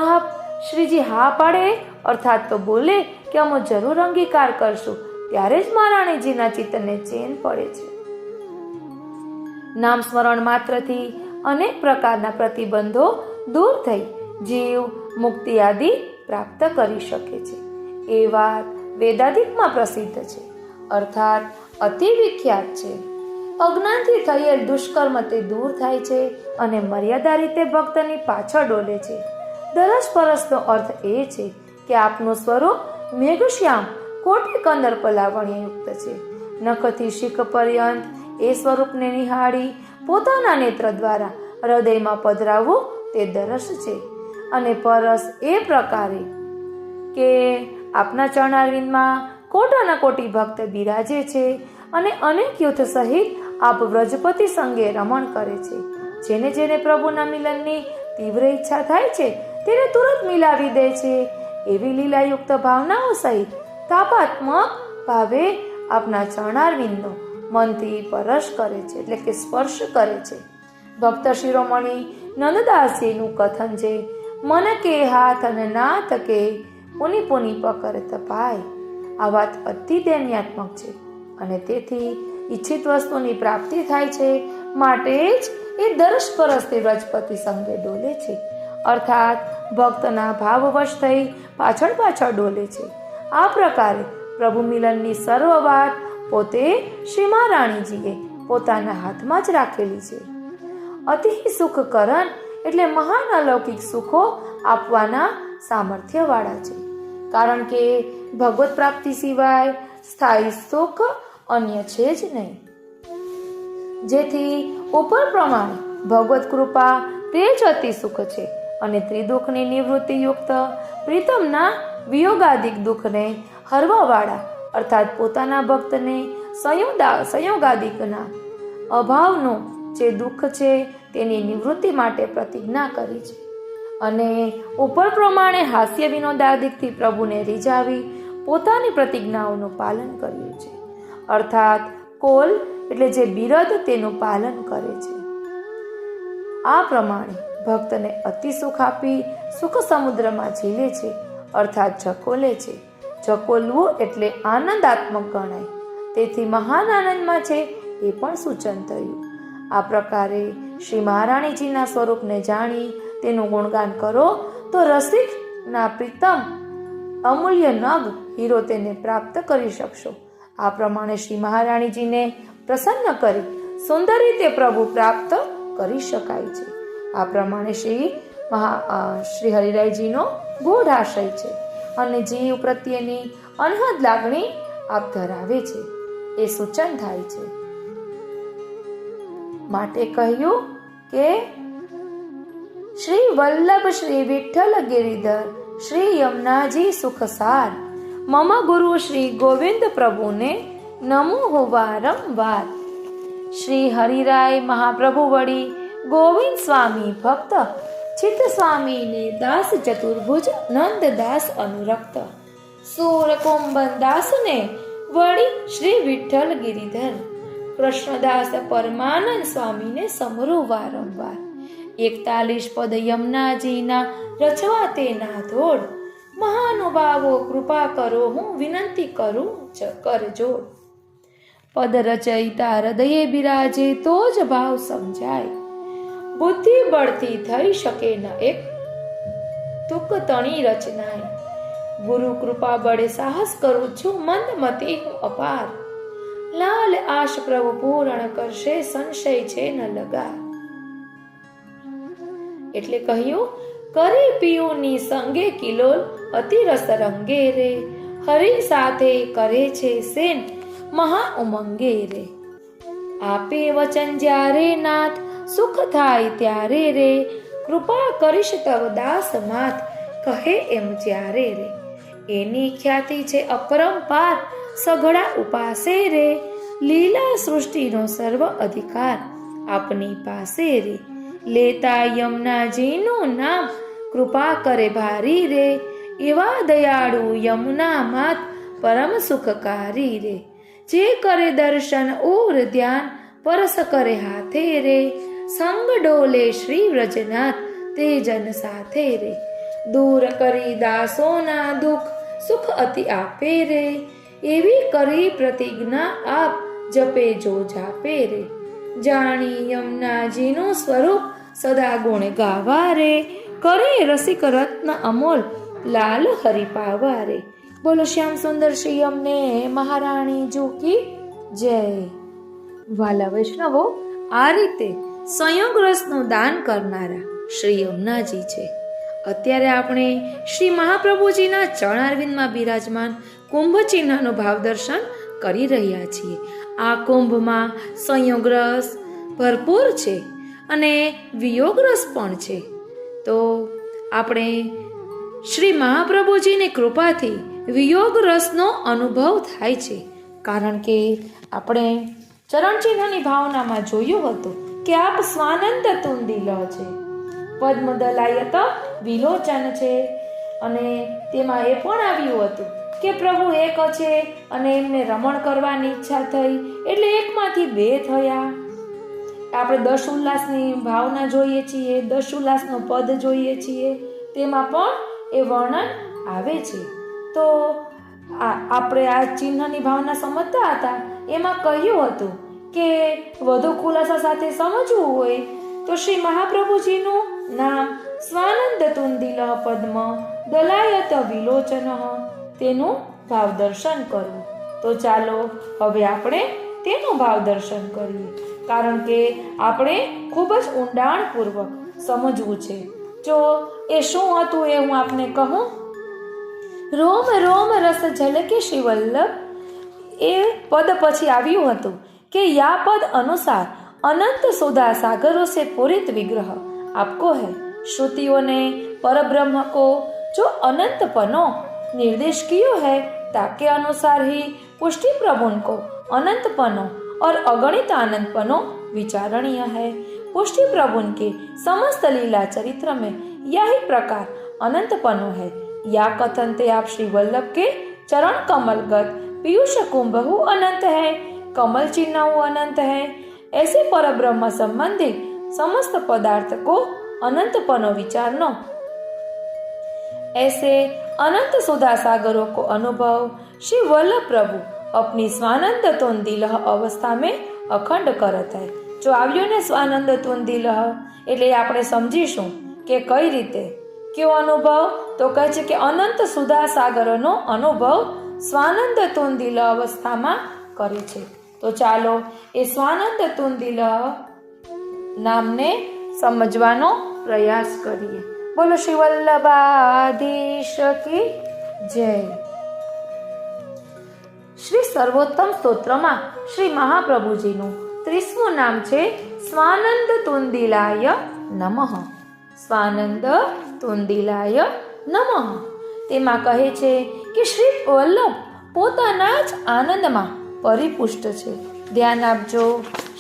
આપ શ્રીજી હા પાડે અર્થાત તો બોલે કે અમે જરૂર અંગીકાર કરશું ત્યારે જ મહારાણીજીના ચિત્તને ચેન પડે છે. નામ સ્મરણ માત્રથી અનેક પ્રકારના પ્રતિબંધો દૂર થઈ જીવ મુક્તિ આદિ પ્રાપ્ત કરી શકે છે. એ વાત વેદાદિકમાં પ્રસિદ્ધ છે અર્થાત અતિ વિખ્યાત છે. અજ્ઞાનથી થયેલ દુષ્કર્મ તે દૂર થાય છે અને મર્યાદા રીતે ભક્તની પાછળ ડોલે છે. દરસ પરસનો અર્થ એ છે કે આપનું સ્વરૂપ મેઘશ્યામ કોટી કંદર પલાવણ્ય યુક્ત છે. નખથી શીખ પર્યંત એ સ્વરૂપને નિહાળી પોતાના નેત્ર દ્વારા હૃદયમાં પધરાવવું તે દરસ છે. અને પરસ એ પ્રકારે કે આપના ચરણારવિંદમાં કોટાના કોટી ભક્ત બિરાજે છે અને અનેક યુથ સહિત આપ વ્રજપતિ સંગે રમણ કરે છે. જેને જેને પ્રભુના મિલનની તીવ્ર ઈચ્છા થાય છે તેને તુરંત મિલાવી દે છે. એવી લીલાયુક્ત ભાવનાઓ સહિત તાપાત્મક ભાવે આપના ચરણારવિંદનો મનથી પરશ કરે છે, એટલે કે સ્પર્શ કરે છે. ભક્ત શિરોમણી નંદદાસજીનું કથન છે, મન કે હાથ અને નાથ કે પુની પુની પકર તપાય. આ વાત અતિ દૈન્યાત્મક છે અને તેથી ઈચ્છિત વસ્તુની પ્રાપ્તિ થાય છે, માટે જ એ દર્શ પરસ્તે વ્રજપતિ સંગે ડોલે છે. અર્થાત ભક્તના ભાવવશ થઈ પાછળ પાછળ ડોલે છે. આ પ્રકારે પ્રભુ મિલનની સર્વ વાત પોતે શ્રી મહારાણીજીએ પોતાના હાથમાં જ રાખેલી છે. અતિ સુખકરણ એટલે મહાન અલૌકિક સુખો આપવાના સામર્થ્ય વાળા છે. કારણ કે ભગવત પ્રાપ્તિ સિવાય સ્થાયી સુખ અન્ય છે જ નહીં. જેથી ઉપર પ્રમાણે ભગવત કૃપા તે જ અતિ સુખ છે અને ત્રિદુઃખની નિવૃત્તિ યુક્ત પ્રીતમના વિયોગાદિક દુઃખને હરવાવાળા અર્થાત પોતાના ભક્તને સંયોગાદિકના અભાવનું જે દુઃખ છે તેની નિવૃત્તિ માટે પ્રતિજ્ઞા કરી છે. અને ઉપર પ્રમાણે હાસ્ય વિનોદાદિકથી પ્રભુને રીઝાવી પોતાની પ્રતિજ્ઞાઓનું પાલન કર્યું છે. અર્થાત કોલ એટલે જે બિરદ તેનું પાલન કરે છે. આ પ્રમાણે ભક્તને અતિ સુખ આપી સુખ સમુદ્રમાં ઝીલે છે, અર્થાત ઝકોલે છે. ઝકોલવું એટલે આનંદાત્મક ગણાય, તેથી મહાન આનંદમાં છે એ પણ સૂચન થયું. આ પ્રકારે શ્રી મહારાણીજીના સ્વરૂપને જાણી તેનું ગુણગાન કરો તો રસિકના પ્રીતમ અમૂલ્ય નગ હીરો તેને પ્રાપ્ત કરી શકશો. આ પ્રમાણે શ્રી મહારાણીજીને પ્રસન્ન કરી સુંદર રીતે પ્રભુ પ્રાપ્ત કરી શકાય છે. આ પ્રમાણે શ્રી હરિરાયજીનો ગૂઢ આશય છે અને જીવ પ્રત્યેની અનહદ લાગણી આપ ધરાવે છે એ સૂચન થાય છે. માટે કહ્યું કે શ્રી વલ્લભ શ્રી વિઠ્ઠલ ગિરિધર શ્રી યમુનાજી સુખસાર મમ ગુરુ શ્રી ગોવિંદ પ્રભુને નમો વારંવાર. શ્રી હરિરાય મહાપ્રભુ વળી ગોવિંદ સ્વામી ભક્ત ચિત્ત સ્વામીને દાસ ચતુર્ભુજ નંદદાસ અનુરક્ત સૂરકુંભન દાસને વળી શ્રી વિઠ્ઠલ ગિરિધર કૃષ્ણદાસ પરમાનંદ સ્વામીને સમરૂ વારંવાર. 41 પદ યમુનાજીના રચવા તે નાથોડ મહાનુભાવો કૃપા કરો હું વિનંતી કરું કરજોડ. પદ રચયિતા હૃદયે બિરાજે તો જ ભાવ સમજાય, બુદ્ધિ બળથી થઈ શકે ન એક તુક તણી રચનાય. ગુરુ કૃપા બળે સાહસ કરું છું મંદમતી હું અપાર, લાલ આશ પ્રભુ પૂરણ કરશે સંશય છે ન લગા. એટલે કહ્યું કરે પિયુની સંગે કિલોલ અતિ રસ રંગે રે, હરિ સાથે કરે છે સેન મહા ઉમંગે રે. આપે વચન જ્યારે નાથ સુખ થાય ત્યારે રે, કૃપા કરીશ તવ દાસ માત કહે એમ જ્યારે રે. એની ખ્યાતિ છે અપરંપાર સઘળા ઉપાસે રે, લીલા સૃષ્ટિનો સર્વ અધિકાર આપની પાસે રે. લેતા યમુનાજીનું નામ કૃપા કરે ભારી રે, એવા દયાળુ યમુના માત પરમ સુખકારી રે. જે કરે દર્શન ઓર ધ્યાન પરસ કરે હાથે રે, સંગ ડોલે શ્રી વ્રજનાથ તે જન સાથે રે. દૂર કરી દાસોના દુઃખ સુખ અતિ આપે રે, એવી કરી પ્રતિજ્ઞા આપ જપે જો જાપે રે. જાણી યમુનાજીનું સ્વરૂપ સદા ગુણ ગાવા રે, કરે રસિક રત્ન અમોલ લાલ હરિ પાવા રે. બોલો શ્યામ સુંદર શ્રી અમને મહારાણી કી જય. વાલા વૈષ્ણવો, આ રીતે સંયોગ રસનું દાન કરનારા શ્રી યમુનાજી છે. અત્યારે આપણે શ્રી મહાપ્રભુજીના ચરણારવિંદમાં બિરાજમાન કુંભ ચિહ્નનું ભાવ દર્શન કરી રહ્યા છીએ. આ કુંભમાં સંયોગ રસ ભરપૂર છે અને વિયોગ રસ પણ છે. તો આપણે શ્રી મહાપ્રભુજીની કૃપાથી વિયોગ રસનો અનુભવ થાય છે, કારણ કે આપણે ચરણચિહ્નની ભાવનામાં જોયું હતું કે આપ સ્વાનંદ તુંદિલ છે, પદ્મદલાયત વિલોચન છે, અને તેમાં એ પણ આવ્યું હતું કે પ્રભુ એક છે અને એમને રમણ કરવાની ઈચ્છા થઈ એટલે એકમાંથી બે થયા. આપણે દશ ઉલ્લાસની ભાવના જોઈએ છીએ, દશ ઉલ્લાસનો પદ જોઈએ છીએ, તેમાં પણ એ વર્ણન આવે છે. તો આપણે આ ચિહ્નની ભાવના સમજતા હતા, એમાં કહ્યું હતું કે વધુ ખુલાસા સાથે સમજવું હોય તો શ્રી મહાપ્રભુજીનું નામ સ્વાનંદ તુંદિલ પદ્મ દલાયત વિલોચન, તેનું ભાવ દર્શન કરવું. તો ચાલો હવે આપણે તેનું ભાવ દર્શન કરીએ, કારણ કે આપણે ખૂબ જ ઊંડાણપૂર્વક સમજવું છે. જો એ શું હતું એ હું આપને કહું. રોમ રોમ રસ ઝલકે શ્રી વલ્લભ, એ પદ પછી આવ્યું હતું કે યા પદ અનુસાર अनंत सुधा सागरों से पूरित विग्रह आपको है। श्रुतियों ने परब्रह्म को जो अनंत पनो निर्देश कियो है, ताके अनुसार ही पुष्टि प्रभुन को अनंत पनो और अगणित आनंद पनो विचारणीय है। पुष्टि प्रभुन के समस्त लीला चरित्र में यही प्रकार अनंत पनो है। या कथन ते आप श्री वल्लभ के चरण कमलगत पीयूष कुंभहु अनंत है, कमल चिन्ह अनंत है। ऐसे परब्रह्म संबंधी समस्त पदार्थ को अनंत पनो विचारनो, ऐसे अनंत सुधा सागरों को अनुभव श्री वल्लभ प्रभु अपनी स्वानंद तुंदिल अवस्था में अखंड करत है। जो આવ્યો ને સ્વાનંદ તુંદિલ એટલે આપણે સમજીશું કે કઈ રીતે કેવો અનુભવ. તો કહે છે કે અનંત સુધા સાગરનો અનુભવ સ્વાનંદ તુંદિલ અવસ્થામાં કરે છે. તો ચાલો એ સ્વાનંદ તુંદિલ નામને સમજવાનો પ્રયાસ કરીએ. બોલો શ્રી વલ્લભાધીશ કી જય. શ્રી સર્વોત્તમ સ્તોત્રમાં શ્રી મહાપ્રભુજીનું 30મું નામ છે સ્વાનંદ તુંદિલાય નમઃ. સ્વાનંદ તુંદિલાય નમઃ. તેમાં કહે છે કે શ્રી વલ્લભ પોતાના જ આનંદમાં પરિપુષ્ટ છે. ધ્યાન આપજો,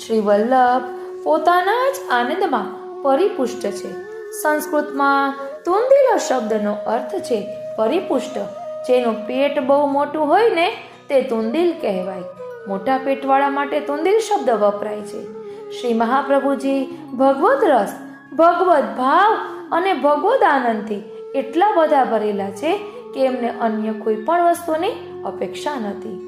શ્રી વલ્લભ પોતાના જ આનંદમાં પરિપુષ્ટ છે. સંસ્કૃતમાં તુંદિલ શબ્દનો અર્થ છે પરિપુષ્ટ. જેનું પેટ બહુ મોટું હોય ને તે તુંદિલ કહેવાય. મોટા પેટવાળા માટે તુંદિલ શબ્દ વપરાય છે. શ્રી મહાપ્રભુજી ભગવદ રસ, ભગવદ ભાવ અને ભગવદ આનંદથી એટલા બધા ભરેલા છે કે એમને અન્ય કોઈ પણ વસ્તુની અપેક્ષા નથી.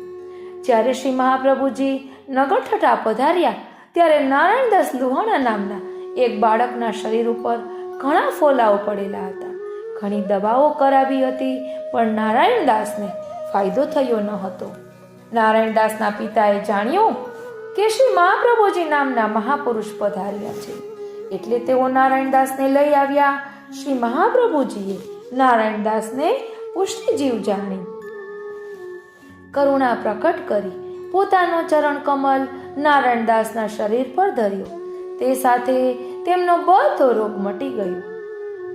જ્યારે શ્રી મહાપ્રભુજી નગરઠઠા પધાર્યા ત્યારે નારાયણદાસ લુહાણા નામના એક બાળકના શરીર ઉપર ઘણા ફોલાઓ પડેલા હતા. ઘણી દવાઓ કરાવી હતી, પણ નારાયણદાસને ફાયદો થયો ન હતો. નારાયણદાસના પિતાએ જાણ્યું કે શ્રી મહાપ્રભુજી નામના મહાપુરુષ પધાર્યા છે, એટલે તેઓ નારાયણદાસને લઈ આવ્યા. શ્રી મહાપ્રભુજીએ નારાયણદાસને પુષ્ટિજીવ જાણી કરુણા પ્રકટ કરી પોતાનો ચરણ કમલ નારાયણદાસના શરીર પર ધર્યો. તે સાથે તેમનો બધો રોગ મટી ગયો.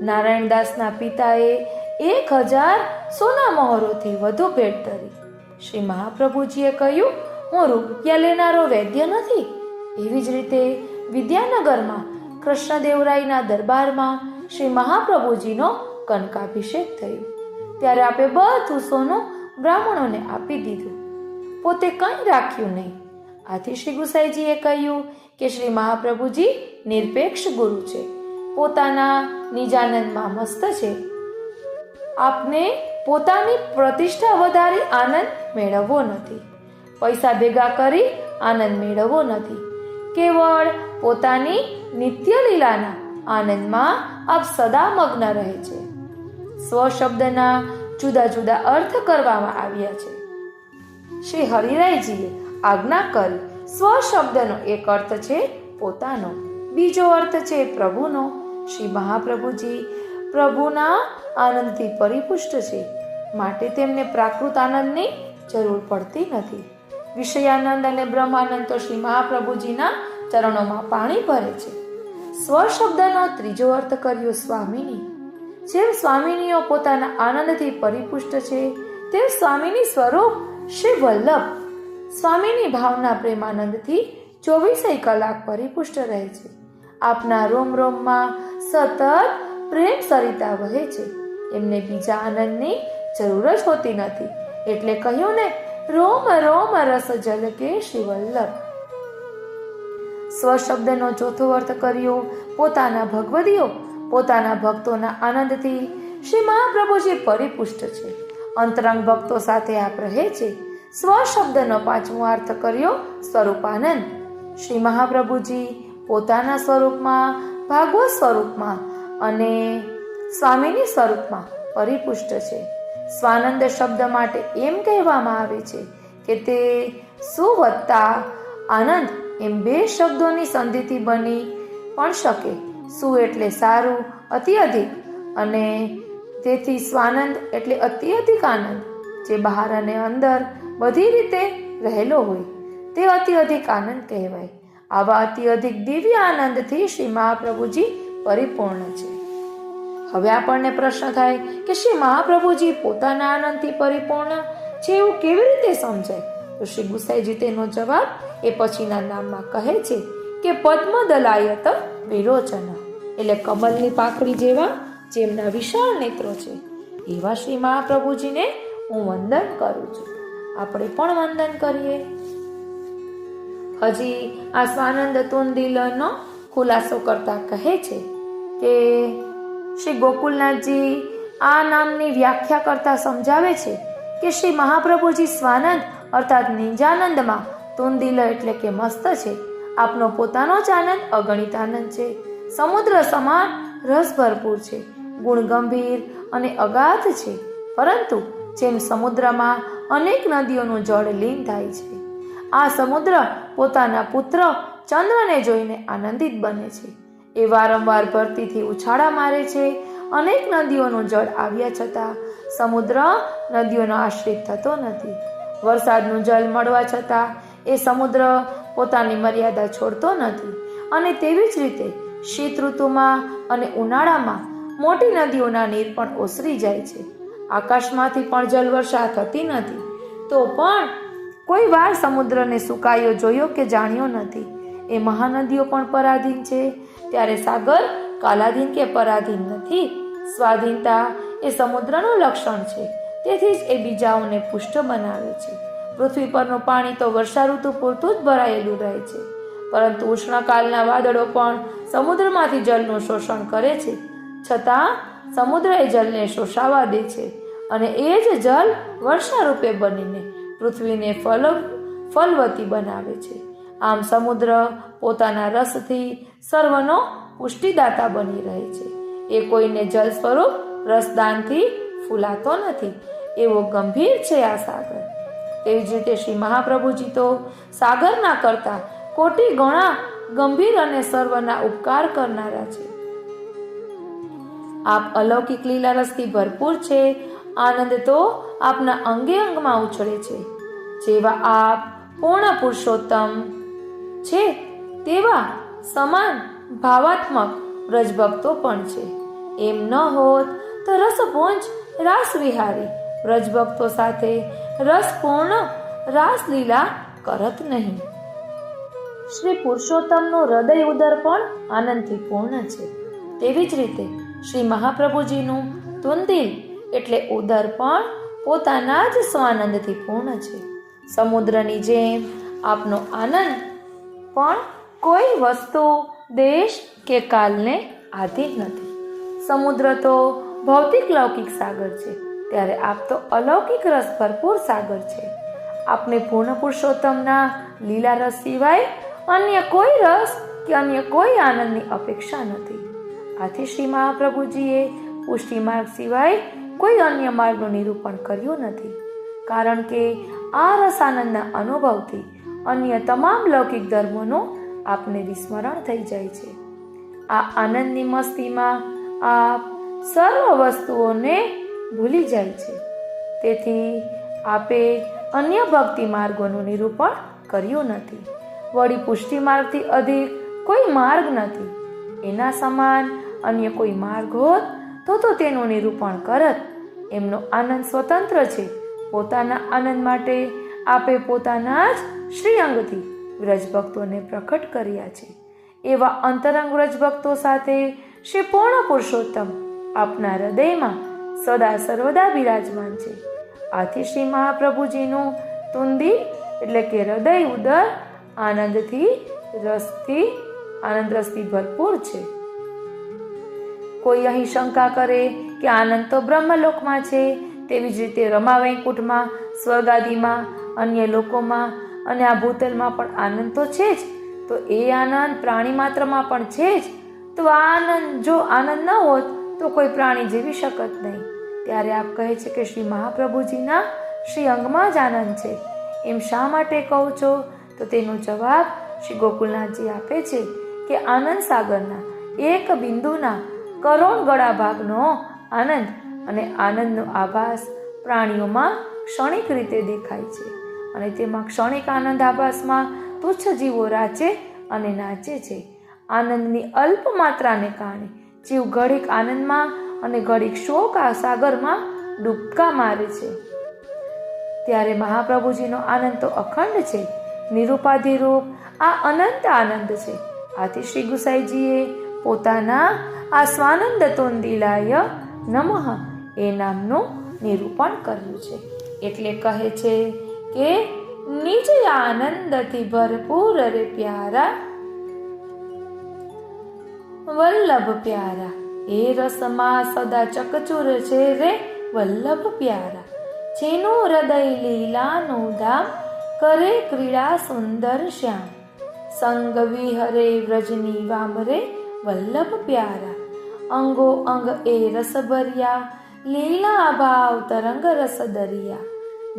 નારાયણદાસના પિતાએ 1000 સોના મહોરોથી વધુ ભેટ ધરી. શ્રી મહાપ્રભુજીએ કહ્યું, હું રૂપિયા લેનારો વૈદ્ય નથી. એવી જ રીતે વિદ્યાનગરમાં કૃષ્ણદેવરાયના દરબારમાં શ્રી મહાપ્રભુજીનો કનકાભિષેક થયો. ત્યારે આપે બધું સોનું બ્રાહ્મણોને આપી દીધું, પોતે કંઈ રાખ્યું નહીં. આથી શ્રી ગુસાઈજીએ કહ્યું કે શ્રી મહાપ્રભુજી નિરપેક્ષ ગુરુ છે, પોતાના નિજાનંદમાં મસ્ત છે. આપને પોતાની પ્રતિષ્ઠા વધારી આનંદ મેળવવો નથી, પૈસા ભેગા કરી આનંદ મેળવવો નથી. કેવળ પોતાની નિત્ય લીલાના આનંદમાં આપ સદા મગ્ન રહે છે. સ્વ શબ્દના જુદા જુદા અર્થ કરવામાં આવ્યા છે. શ્રી હરિરાયજીએ આજ્ઞા કરી. સ્વ શબ્દનો એક અર્થ છે પોતાનો, બીજો અર્થ છે પ્રભુનો. શ્રી મહાપ્રભુજી પ્રભુના આનંદથી પરિપુષ્ટ છે, માટે તેમને પ્રાકૃત આનંદની જરૂર પડતી નથી. વિષયાનંદ અને બ્રહ્માનંદ તો શ્રી મહાપ્રભુજીના ચરણોમાં પાણી ભરે છે. સ્વ શબ્દનો ત્રીજો અર્થ કર્યો સ્વામિની. જેમ સ્વામિનીઓ પોતાના આનંદથી પરિપુષ્ટ છે, તેમ સ્વામિની સ્વરૂપ શ્રી વલ્લભ સ્વામીની ભાવના પ્રેમાનંદથી 24 કલાક પરિપુષ્ટ રહે છે. આપના રોમ રોમમાં સતત પ્રેમ સરિતા વહે છે. એમને બીજા આનંદની જરૂર જ હોતી નથી. એટલે કહ્યું ને, રોમ રોમ રસ જલકે શ્રી વલ્લભ. સ્વ શબ્દનો ચોથો અર્થ કર્યો પોતાના ભગવદીઓ. પોતાના ભક્તોના આનંદથી શ્રી મહાપ્રભુજી પરિપુષ્ટ છે. અંતરંગ ભક્તો સાથે આપ રહે છે. સ્વ શબ્દનો પાંચમો અર્થ કર્યો સ્વરૂપાનંદ. શ્રી મહાપ્રભુજી પોતાના સ્વરૂપમાં, ભાગવત સ્વરૂપમાં અને સ્વામીની સ્વરૂપમાં પરિપુષ્ટ છે. સ્વાનંદ શબ્દ માટે એમ કહેવામાં આવે છે કે તે સુ વત્તા આનંદ એમ બે શબ્દોની સંધિથી બની પણ શકે. સુ એટલે સારું, અતિ અધિક, અને તેથી સ્વાનંદ એટલે અતિ અધિક આનંદ, જે બહાર અને અંદર બધી રીતે રહેલો હોય તે અતિ અધિક આનંદ કહેવાય. આવા અતિ અધિક દિવ્ય આનંદથી શ્રી મહાપ્રભુજી પરિપૂર્ણ છે. હવે આપણને પ્રશ્ન થાય કે શ્રી મહાપ્રભુજી પોતાના આનંદથી પરિપૂર્ણ છે એવું કેવી રીતે સમજાય? તો શ્રી ગુસાઈજી તેનો જવાબ એ પછીના નામમાં કહે છે કે પદ્મદલાયત વિરોચન, એટલે કમલની પાકડી જેવા જેમના વિશાળ નેત્રો છે એવા શ્રી મહાપ્રભુજીને હું વંદન કરું છું. આપણે પણ વંદન કરીએ. હજી આ સ્વાનંદ તુંદિલનો ખુલાસો કરતા કહે છે કે શ્રી ગોકુલનાથજી આ નામની વ્યાખ્યા કરતા સમજાવે છે કે શ્રી મહાપ્રભુજી સ્વાનંદ અર્થાત નિંજાનંદમાં, તુંદિલ એટલે કે મસ્ત છે. આપનો પોતાનો જ આનંદ અગણિત આનંદ છે. સમુદ્ર સમાન રસ ભરપૂર છે, ગુણ ગંભીર અને અગાધ છે. પરંતુ જેમ સમુદ્રમાં અનેક નદીઓનું જળ લીન થાય છે, આ સમુદ્ર પોતાના પુત્ર ચંદ્રને જોઈને આનંદિત બને છે. એ વારંવાર ભરતીથી ઉછાળા મારે છે. અનેક નદીઓનું જળ આવ્યા છતાં સમુદ્ર નદીઓનો આશ્રિત થતો નથી. વરસાદનું જળ મળવા છતાં એ સમુદ્ર પોતાની મર્યાદા છોડતો નથી. અને તેવી જ રીતે શીત ઋતુમાં અને ઉનાળામાં મોટી નદીઓના નીર પણ ઓસરી જાય છે. આકાશમાંથી પણ જલવર્ષા થતી નથી, તો પણ કોઈ વાર સમુદ્રને સુકાયો જોયો કે જાણ્યો નથી. એ મહાનદીઓ પણ પરાધીન છે, ત્યારે સાગર કાલાધીન કે પરાધીન નથી. સ્વાધીનતા એ સમુદ્રનું લક્ષણ છે. તેથી જ એ બીજાઓને પુષ્ટ બનાવે છે. પૃથ્વી પરનું પાણી તો વર્ષા ઋતુ પૂરતું જ ભરાયેલું રહે છે, પરંતુ ઉષ્ણકાલના વાદળો પણ સમુદ્રમાંથી જળનું શોષણ કરે છે. છતાં સમુદ્ર એ જળને શોષાવા દે છે, અને એ જ જળ વર્ષા રૂપે બનીને પૃથ્વીને ફલવતી બનાવે છે. આમ સમુદ્ર પોતાના રસથી સર્વનો પુષ્ટિદાતા બની રહે છે. એ કોઈને જલ સ્વરૂપ રસદાનથી ફૂલાતો નથી. એવો ગંભીર છે આ સાગર. તેવી જ રીતે શ્રી મહાપ્રભુજી તો સાગરના કરતા કોટી ગણા ગંભીર અને સર્વના ઉપકાર કરનારા છે. આપ અલૌકિક લીલા રસથી ભરપૂર છે. આનંદ તો આપના અંગે અંગમાં ઉછળે છે. જેવા આપ પૂર્ણ પુરુષોત્તમ છે, તેવા સમાન ભાવાત્મક વ્રજભક્તો પણ છે. એમ ન હોત તો રસપુંજ રાસવિહારી વ્રજભક્તો સાથે રસપૂર્ણ રાસલીલા કરત નહીં. શ્રી પુરુષોત્તમનું હૃદય ઉદર પણ આનંદથી પૂર્ણ છે. તેવી જ રીતે શ્રી મહાપ્રભુજીનું તુંદિલ એટલે ઉદર પણ પોતાના જ સ્વાનંદથી પૂર્ણ છે. સમુદ્રની જેમ આપનો આનંદ પણ કોઈ વસ્તુ, દેશ કે કાલને આધીન નથી. સમુદ્ર તો ભૌતિક લૌકિક સાગર છે, ત્યારે આપ તો અલૌકિક રસ ભરપૂર સાગર છે. આપને પૂર્ણ પુરુષોત્તમના લીલા રસ સિવાય અન્ય કોઈ રસ કે અન્ય કોઈ આનંદની અપેક્ષા નથી. આથી શ્રી મહાપ્રભુજીએ પુષ્ટિ માર્ગ સિવાય કોઈ અન્ય માર્ગનું નિરૂપણ કર્યું નથી. કારણ કે આ રસાનંદના અનુભવથી અન્ય તમામ લૌકિક ધર્મોનું આપને વિસ્મરણ થઈ જાય છે. આ આનંદની મસ્તીમાં આપ સર્વ વસ્તુઓને ભૂલી જાય છે. તેથી આપે અન્ય ભક્તિ માર્ગોનું નિરૂપણ કર્યું નથી. વળી પુષ્ટિ માર્ગથી અધિક કોઈ માર્ગ નથી. એના સમાન અન્ય કોઈ માર્ગ હોત તો તેનું નિરૂપણ કરત. એમનો આનંદ સ્વતંત્ર છે. પોતાના આનંદ માટે આપે પોતાના જ શ્રીઅંગથી વ્રજભક્તોને પ્રકટ કર્યા છે. એવા અંતરંગ વ્રજભક્તો સાથે શ્રી પૂર્ણ પુરુષોત્તમ આપના હૃદયમાં સદા સર્વદા બિરાજમાન છે. આથી શ્રી મહાપ્રભુજીનું તુંદી એટલે કે હૃદય ઉદર આનંદ રસથી ભરપૂર છે. કોઈ અહીં શંકા કરે કે આનંદ તો બ્રહ્મલોકમાં છે, તેવી જ રીતે રમા વૈકુંઠમાં, સ્વર્ગાદિમાં, અન્ય લોકોમાં અને આ ભૂતલમાં પણ આનંદ તો છે જ, તો એ આનંદ પ્રાણી માત્રમાં પણ છે જ. તો આ આનંદ જો આનંદ ન હોત તો કોઈ પ્રાણી જીવી શકત નહીં. ત્યારે આપ કહે છે કે શ્રી મહાપ્રભુજીના શ્રી અંગમાં જ આનંદ છે. એમ શા માટે કહો છો? તો તેનો જવાબ શ્રી ગોકુલનાથજી આપે છે કે આનંદ સાગરના એક બિંદુના કરોડ ગળા ભાગનો આનંદ અને આનંદનો આભાસ પ્રાણીઓમાં ક્ષણિક રીતે દેખાય છે. અને તેમાં ક્ષણિક આનંદ આભાસમાં તુચ્છ જીવો રાચે અને નાચે છે. આનંદની અલ્પ માત્રાને કારણે જીવ ઘડીક આનંદમાં અને ઘડીક શોક સાગરમાં ડૂબકા મારે છે. ત્યારે મહાપ્રભુજીનો આનંદ તો અખંડ છે, નિરૂપાધિરૂપ આ અનંત આનંદ છે. આથી શ્રી ગુસાઈજીએ પોતાના આ સ્વાનંદ તોંદિલાય નમઃ એ નામનું નિરૂપણ કર્યું છે. એટલે કહે છે કે નિજ આનંદથી ભરપૂર રે પ્યારા વલ્લભ પ્યારા, એ રસમાં સદા ચકચુર છે રે વલ્લભ પ્યારા. જેનું હૃદય લીલાનું ધામ કરે ક્રીડા સુંદર શ્યામ. સંગ વિહરે વ્રજની વામરે વલ્લભ પ્યારા. અંગો અંગ એ રસ ભર્યા, લીલા ભાવ તરંગ રસ દરિયા.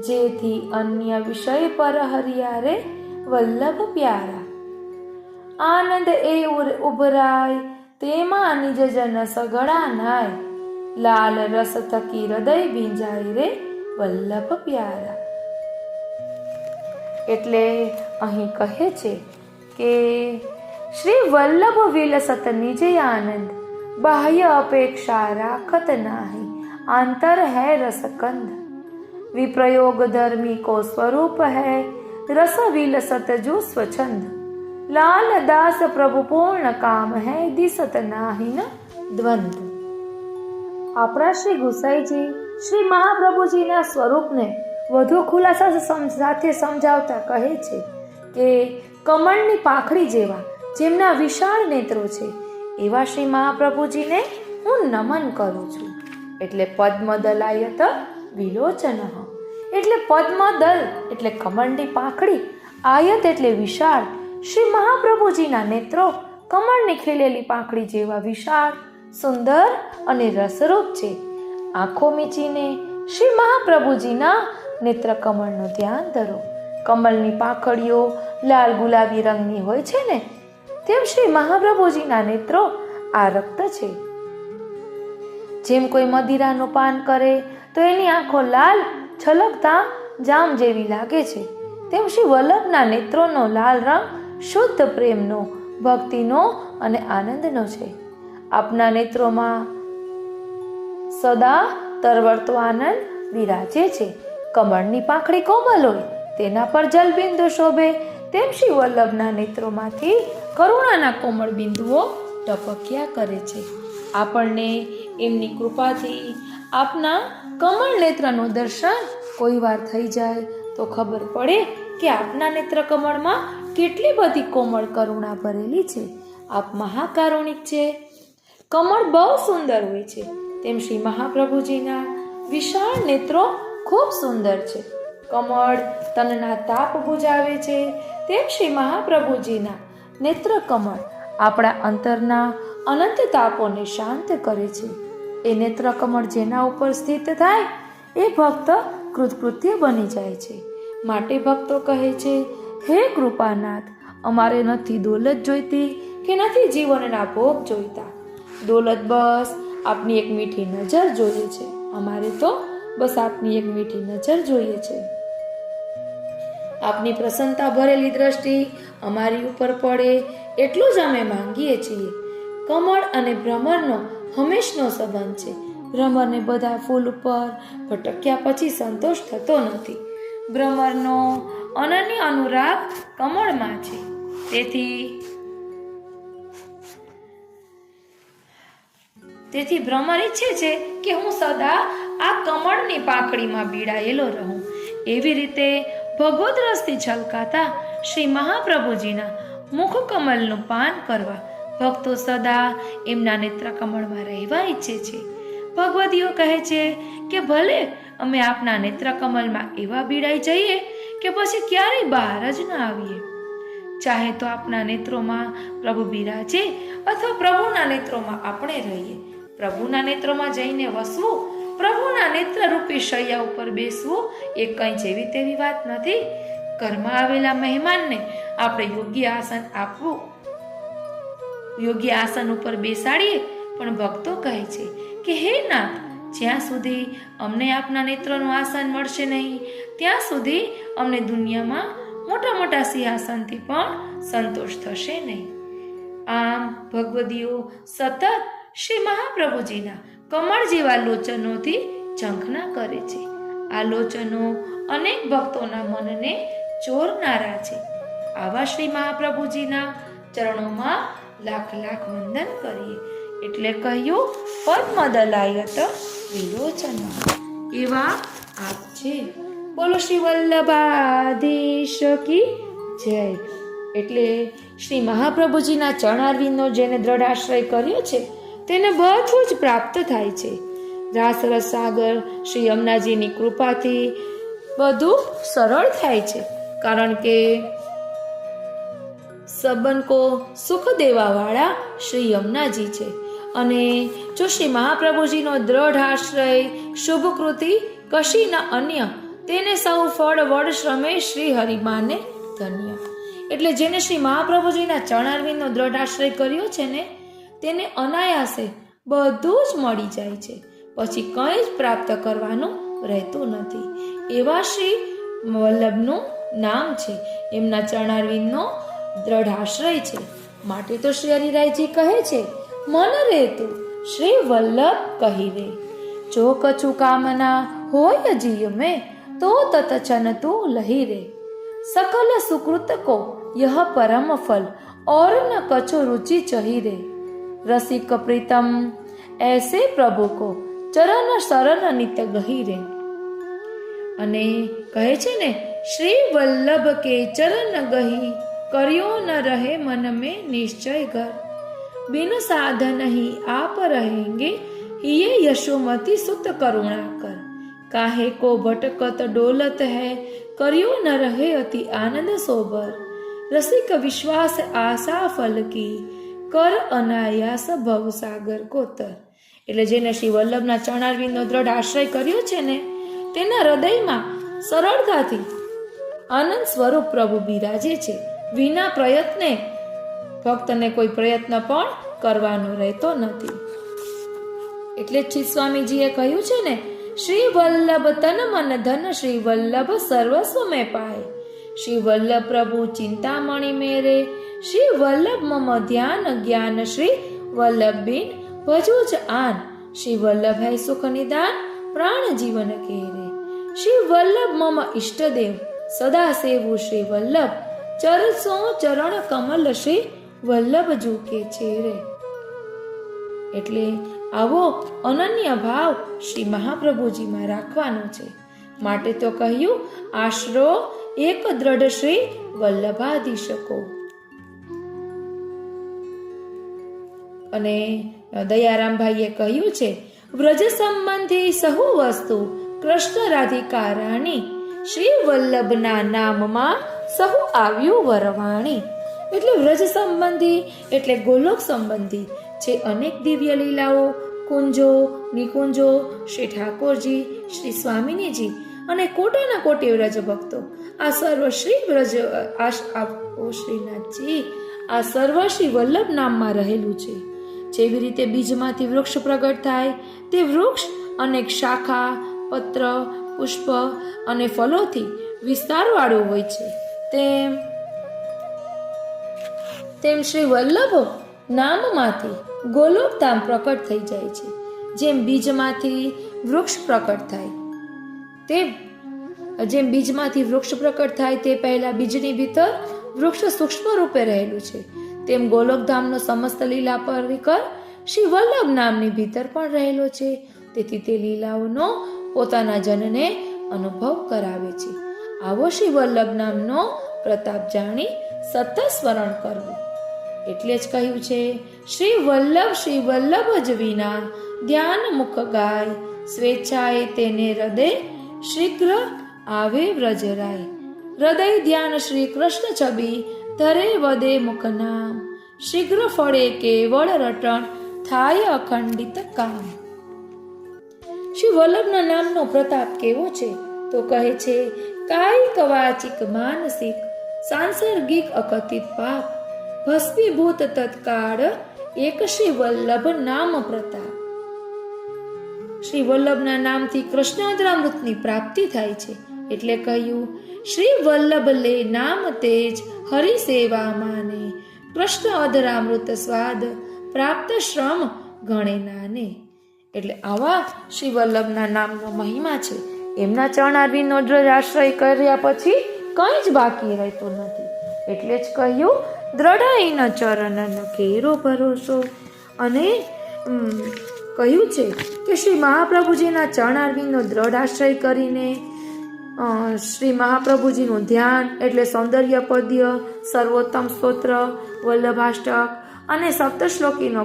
જેથી અન્ય વિષય પર હરિયા રે વલ્લભ પ્યારા. આનંદ એ ઉભરાય, તેમાં નિજ જન સગળા નાય. લાલ રસ થકી હૃદય ભીંજાય રે વલ્લભ પ્યારા. એટલે અહીં કહે છે કે શ્રી વલ્લભ વિલસત નિજે આનંદ, બાહ્ય અપેક્ષા રાખત નાહી. આંતર હૈ રસકંદ, विप्रयोग धर्मी को स्वरूप है. रस विलसत जो स्वच्छंद, लाल दास प्रभु पूर्ण काम है. दिसत नाही न द्वंद. આપણા શ્રી ગુસાઈજી શ્રી મહાપ્રભુજીના સ્વરૂપને વધુ ખુલાસા સાથે સમજાવતા કહે છે કે કમળની પાંખડી જેવા જેમના વિશાળ નેત્રો છે એવા શ્રી મહાપ્રભુજીને હું નમન કરું છું. એટલે પદ્મદલાયત વિલોચન, એટલે પદ્મદલ એટલે કમળની પાંખડી, આયત એટલે વિશાળ. શ્રી મહાપ્રભુજીના નેત્રો કમળની ખીલેલી પાંખડી જેવા વિશાળ, સુંદર અને રસરૂપ છે. આંખો મીચીને શ્રી મહાપ્રભુજીના નેત્ર કમળનું ધ્યાન ધરો. કમળની પાંખડીઓ લાલ ગુલાબી રંગની હોય છે ને, તેમ શ્રી મહાપ્રભુજીના નેત્રો આરક્ત છે. જેમ કોઈ મદિરાનું પાન કરે તો એની આંખો લાલ છલકતા જામ જેવી લાગે છે, તેમ શ્રી વલ્લભના નેત્રોનો લાલ રંગ શુદ્ધ પ્રેમનો, ભક્તિનો અને આનંદનો છે. આપના નેત્રોમાં સદા તરવરતો આનંદ બિરાજે છે. કમળની પાંખડી કોમલ હોય, તેના પર જલબિંદુ શોભે, તેમ શ્રી વલ્લભના નેત્રોમાંથી કરુણાના કોમળ બિંદુઓ ટપક્યા કરે છે. આપણને એમની કૃપાથી આપના કમળ નેત્રનું દર્શન કોઈ વાર થઈ જાય તો ખબર પડે કે આપના નેત્ર કમળમાં કેટલી બધી કોમળ કરુણા ભરેલી છે. આપ મહાકારુણિક છે. કમળ બહુ સુંદર હોય છે, તેમ શ્રી મહાપ્રભુજીના વિશાળ નેત્રો ખૂબ સુંદર છે. કમળ તનના તાપ બુજાવે છે, તેમ શ્રી મહાપ્રભુજીના નેત્ર કમળ આપણા અંતરના અનંત તાપોને શાંત કરે છે. એ નેત્ર કમળ જેના ઉપર સ્થિત થાય એ ભક્ત કૃતકૃત્ય બની જાય છે. માટે ભક્તો કહે છે, હે કૃપાનાથ, અમારે નથી દોલત જોઈતી કે નથી જીવનના ભોગ જોઈતા. દોલત બસ આપની એક મીઠી નજર જોઈએ છે. અમારે તો બસ આપની એક મીઠી નજર જોઈએ છે. આપની પ્રસન્નતા ભરેલી દ્રષ્ટિ અમારી ઉપર પડે એટલું જ અમે માંગીએ છીએ. કમળ અને ભ્રમરનો હંમેશનો સંબંધ છે. ભ્રમરને બધા ફૂલ ઉપર ભટક્યા પછી સંતોષ થતો નથી. ભ્રમરનો અનન્ય અનુરાગ કમળમાં છે. તેથી ભ્રમર ઈચ્છે છે કે હું સદા આ કમળની પાંખડીમાં બીડાયેલો રહું. એવી રીતે ભગવદ રસથી છલકાતા શ્રી મહાપ્રભુજીના મુખ કમલનું પાન કરવા ભક્તો સદા એમના નેત્ર કમળમાં રહેવા ઈચ્છે છે. ભગવદીઓ કહે છે કે ભલે અમે આપના નેત્ર કમલમાં એવા બીડાઈ જઈએ કે પછી ક્યારેય બહાર જ ના આવીએ. ચાહે તો આપના નેત્રોમાં પ્રભુ બિરાજે અથવા પ્રભુના નેત્રોમાં આપણે રહીએ. પ્રભુના નેત્રોમાં જઈને વસવું, પ્રભુના નેત્ર રૂપી શૈયા ઉપર બેસવું એ કંઈ જેવી તેવી વાત નથી. ઘરમાં આવેલા મહેમાનને આપણે યોગ્ય આસન આપવું, યોગ્ય આસન ઉપર બેસાડીએ. પણ ભક્તો કહે છે કે હે નાથ, જ્યાં સુધી અમને આપના નેત્રનું આસન મળશે નહીં ત્યાં સુધી અમને દુનિયામાં મોટા મોટા સિંહાસનથી પણ સંતોષ થશે નહીં. આમ ભગવદીઓ સતત શ્રી મહાપ્રભુજીના કમળ જેવા લોચનોથી ઝંખના કરે છે. આ લોચનો અનેક ભક્તોના મનને ચોરનારા છે. આવા શ્રી મહાપ્રભુજીના ચરણોમાં લાખ લાખ વંદન કરીએ. એટલે કહ્યું પદ્મદલાયત વિલોચન એવા આપ છે. બોલો શ્રી વલ્લભાધીશ કી જય. એટલે શ્રી મહાપ્રભુજીના ચરણારવિંદનો જેને દ્રઢ આશ્રય કર્યો છે તેને બધું જ પ્રાપ્ત થાય છે. રાસરસ સાગર શ્રી યમુનાજીની કૃપાથી બધું સરળ થાય છે. કારણ કે સબનકો સુખ દેવા વાળા શ્રી યમુનાજી છે. અને જો શ્રી મહાપ્રભુજીનો દ્રઢ આશ્રય શુભ કૃતિ કશી ન અન્ય, તેને સૌ ફળ વડ શ્રમે શ્રી હરિમાને ધન્ય. એટલે જેને શ્રી મહાપ્રભુજીના ચરણારવિંદનો દ્રઢ આશ્રય કર્યો છે ને તેને અનાયાસે બધું જ મળી જાય છે. પછી કંઈ જ પ્રાપ્ત કરવાનું રહેતું નથી. એવા શ્રી વલ્લભનું નામ છે, એમના ચરણારવિંદનો દ્રઢ આશ્રય છે. માટે તો શ્રી હરિરાયજી કહે છે, મન રે તું શ્રી વલ્લભ કહી રે, જો કછુ કામના હોય જીય મેં તો તતચન તું લહી રે, सकल सुकृत को यह परम फल और न कछु रुचि चही रे, रसिक प्रीतम ऐसे प्रभु को चरण शरण नित्य गही रे. અને કહે છે ને, શ્રી વલ્લભ કે ચરણ ગહી કર્યો ન રહે મન में निश्चय घर, बिन साधन ही आप रहेंगे ये यशोमती सुत करुणा कर, काहे को भटकत डोलत है કર્યો ન રહે અતિ આનંદ સોબર, રસિક વિશ્વાસ આશા ફલ કી કર અનાયાસ ભવ સાગર કોતર. એટલે જેને શ્રી વલ્લભના ચરણારવિંદનો દ્રઢ આશ્રય કર્યો છે ને તેના હૃદયમાં સરળતાથી આનંદ સ્વરૂપ પ્રભુ બિરાજે છે. વિના પ્રયત્ને ભક્તને કોઈ પ્રયત્ન પણ કરવાનો રહેતો નથી. એટલે જ સ્વામીજીએ કહ્યું છે ને, શ્રી વલ્લભ તન મન ધન શ્રી વલ્લભ સર્વસ્વ મેં પાય, શ્રી વલ્લભ પ્રભુ ચિંતામણી મેરે, શ્રી વલ્લભ મમ ધ્યાન જ્ઞાન, શ્રી વલ્લભ બિન ભજુ જ આન, શ્રી વલ્લભ હૈ સુખ નિદાન પ્રાણ જીવન કેરે, શ્રી વલ્લભ મમ ઇષ્ટદેવ સદા સેવું, શ્રી વલ્લભ ચરસો ચરણ કમલ શ્રી વલ્લભ ઝૂકે છે રે. એટલે આવો અનન્ય ભાવ શ્રી મહાપ્રભુજીમાં રાખવાનો છે. માટે તો કહ્યું, આશરો એક દ્રઢ શ્રી વલ્લભાધીશકો. અને દયારામભાઈએ કહ્યું છે, વ્રજ સંબંધી સહુ વસ્તુ કૃષ્ણ રાધિકા રાણી, શ્રી વલ્લભના નામમાં સહુ આવ્યું વરવાણી. એટલે વ્રજ સંબંધી એટલે ગોલોક સંબંધી છે અનેક દિવ્ય લીલાઓ, કુંજો નિકુંજો, શ્રી ઠાકોરજી, શ્રી સ્વામિનીજી અને કોટાના કોટી વ્રજ ભક્તો, આ સર્વ શ્રી વ્રજ શ્રીનાથજી, આ સર્વ શ્રી વલ્લભ નામમાં રહેલું છે. જેવી રીતે બીજમાંથી વૃક્ષ પ્રગટ થાય, તે વૃક્ષ અનેક શાખા, પત્ર, પુષ્પ અને ફલોથી વિસ્તારવાળું હોય છે, તેમ શ્રી વલ્લભ નામમાંથી ગોલોકધામ પ્રકટ થઈ જાય છે. જેમ બીજમાંથી વૃક્ષ પ્રકટ થાય તે પહેલા બીજની ભીતર વૃક્ષ સૂક્ષ્મ રૂપે રહેલું છે, તેમ ગોલોકધામનો સમસ્ત લીલા પરિકર શ્રી વલ્લભ નામની ભીતર પણ રહેલો છે. તેથી તે લીલાઓનો પોતાના જનને અનુભવ કરાવે છે. આવો શ્રી વલ્લભ નામનો પ્રતાપ જાણી સતત સ્મરણ કરવું. એટલે જ કહ્યું છે, શ્રી વલ્લભ જ વિના ધ્યાન મુખ ગાય, સ્વેચ્છાએ તેને હૃદય શીઘ્ર આવે વ્રજરાય. હૃદય ધ્યાન શ્રી કૃષ્ણ છબી ધરે વદે મુખ નામ, શીઘ્ર ફળે કેવળ રટણ થાય અખંડિત કામ. શ્રી વલ્લભના નામનો પ્રતાપ કેવો છે? તો કહે છે, કાયિક વાચિક માનસિક સાંસર્ગિક અકથિત પાપ ભસ્મીભૂત તત્કાળ એક શ્રી વલ્લભ નામ પ્રતાપ. શ્રી વલ્લભના નામથી કૃષ્ણ અધરામૃતની પ્રાપ્તિ થાય છે. એટલે કહ્યું, શ્રી વલ્લભ લે નામ તેજ હરિ સેવા માને, કૃષ્ણ અધરામૃત સ્વાદ પ્રાપ્ત શ્રમ ગણે નાને. એટલે આવા શ્રી વલ્લભના નામનો મહિમા છે. એમના ચરણારવિંદનો આશ્રય કર્યા પછી કંઈ જ બાકી રહેતું નથી. એટલે જ કહ્યું, દ્રઢાઈન ચરણ કેરો ભરોસો. અને કહ્યું છે કે શ્રી મહાપ્રભુજીના ચરણારવિંદનો દ્રઢ આશ્રય કરીને શ્રી મહાપ્રભુજીનું ધ્યાન એટલે સૌંદર્ય પદ્ય, સર્વોત્તમ સ્તોત્ર, વલ્લભાષ્ટક અને સપ્તશ્લોકીનો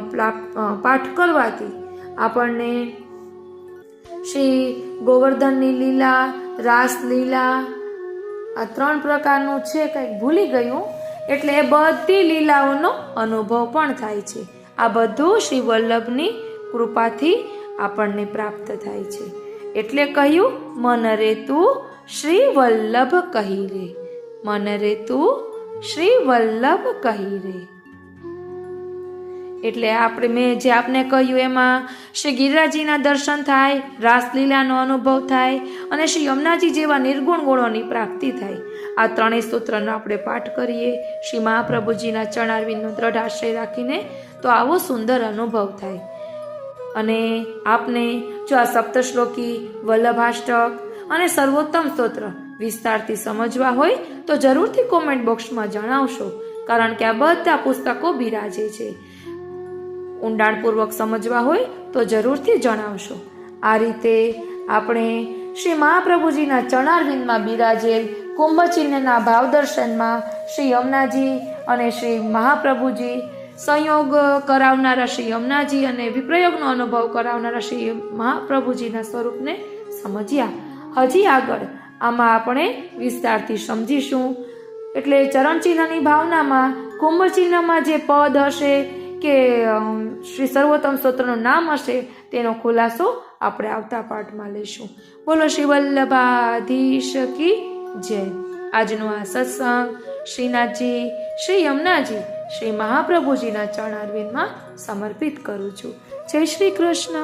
પાઠ કરવાથી આપણને શ્રી ગોવર્ધનની લીલા, રાસ લીલા, આ 3 પ્રકારનું છે, કંઈક ભૂલી ગયું, એટલે એ બધી લીલાઓનો અનુભવ પણ થાય છે. આ બધું શ્રી વલ્લભની કૃપાથી આપણને પ્રાપ્ત થાય છે. એટલે કહ્યું, મન રે તું શ્રી વલ્લભ કહી રે, મન રે તું શ્રી વલ્લભ કહી રે. એટલે મેં જે આપને કહ્યું એમાં શ્રી ગિરિરાજજીના દર્શન થાય, રાસલીલાનો અનુભવ થાય અને શ્રી યમુનાજી જેવા નિર્ગુણ ગુણોની પ્રાપ્તિ થાય. આ 3 સૂત્રનો આપણે પાઠ કરીએ શ્રી મહાપ્રભુજીના ચરણારવિંદનો દ્રઢ આશ્રય રાખીને, તો આવો સુંદર અનુભવ થાય. અને આપને જો આ સપ્તશ્લોકી, વલ્લભાષ્ટક અને સર્વોત્તમ સ્તોત્ર વિસ્તારથી સમજવા હોય તો જરૂરથી કોમેન્ટ બોક્સમાં જણાવશો, કારણ કે આ બધા પુસ્તકો બિરાજે છે. ઊંડાણપૂર્વક સમજવા હોય તો જરૂરથી જણાવશો. આ રીતે આપણે શ્રી મહાપ્રભુજીના ચરણારવિંદમાં બિરાજેલ કુંભચિહ્નના ભાવ દર્શનમાં શ્રી યમુનાજી અને શ્રી મહાપ્રભુજી, સંયોગ કરાવનારા શ્રી યમુનાજી અને વિપ્રયોગનો અનુભવ કરાવનારા શ્રી મહાપ્રભુજીના સ્વરૂપને સમજ્યા. હજી આગળ આમાં આપણે વિસ્તારથી સમજીશું. એટલે ચરણચિહ્નની ભાવનામાં કુંભચિહ્નમાં જે પદ હશે કે શ્રી સર્વોત્તમ સ્તોત્રનું નામ હશે, તેનો ખુલાસો આપણે આવતા પાઠમાં લઈશું. બોલો શ્રી વલ્લભાધીશ કી જય. આજનો આ સત્સંગ શ્રીનાથજી, શ્રી યમુનાજી, શ્રી મહાપ્રભુજીના ચરણારવિંદમાં સમર્પિત કરું છું. જય શ્રી કૃષ્ણ.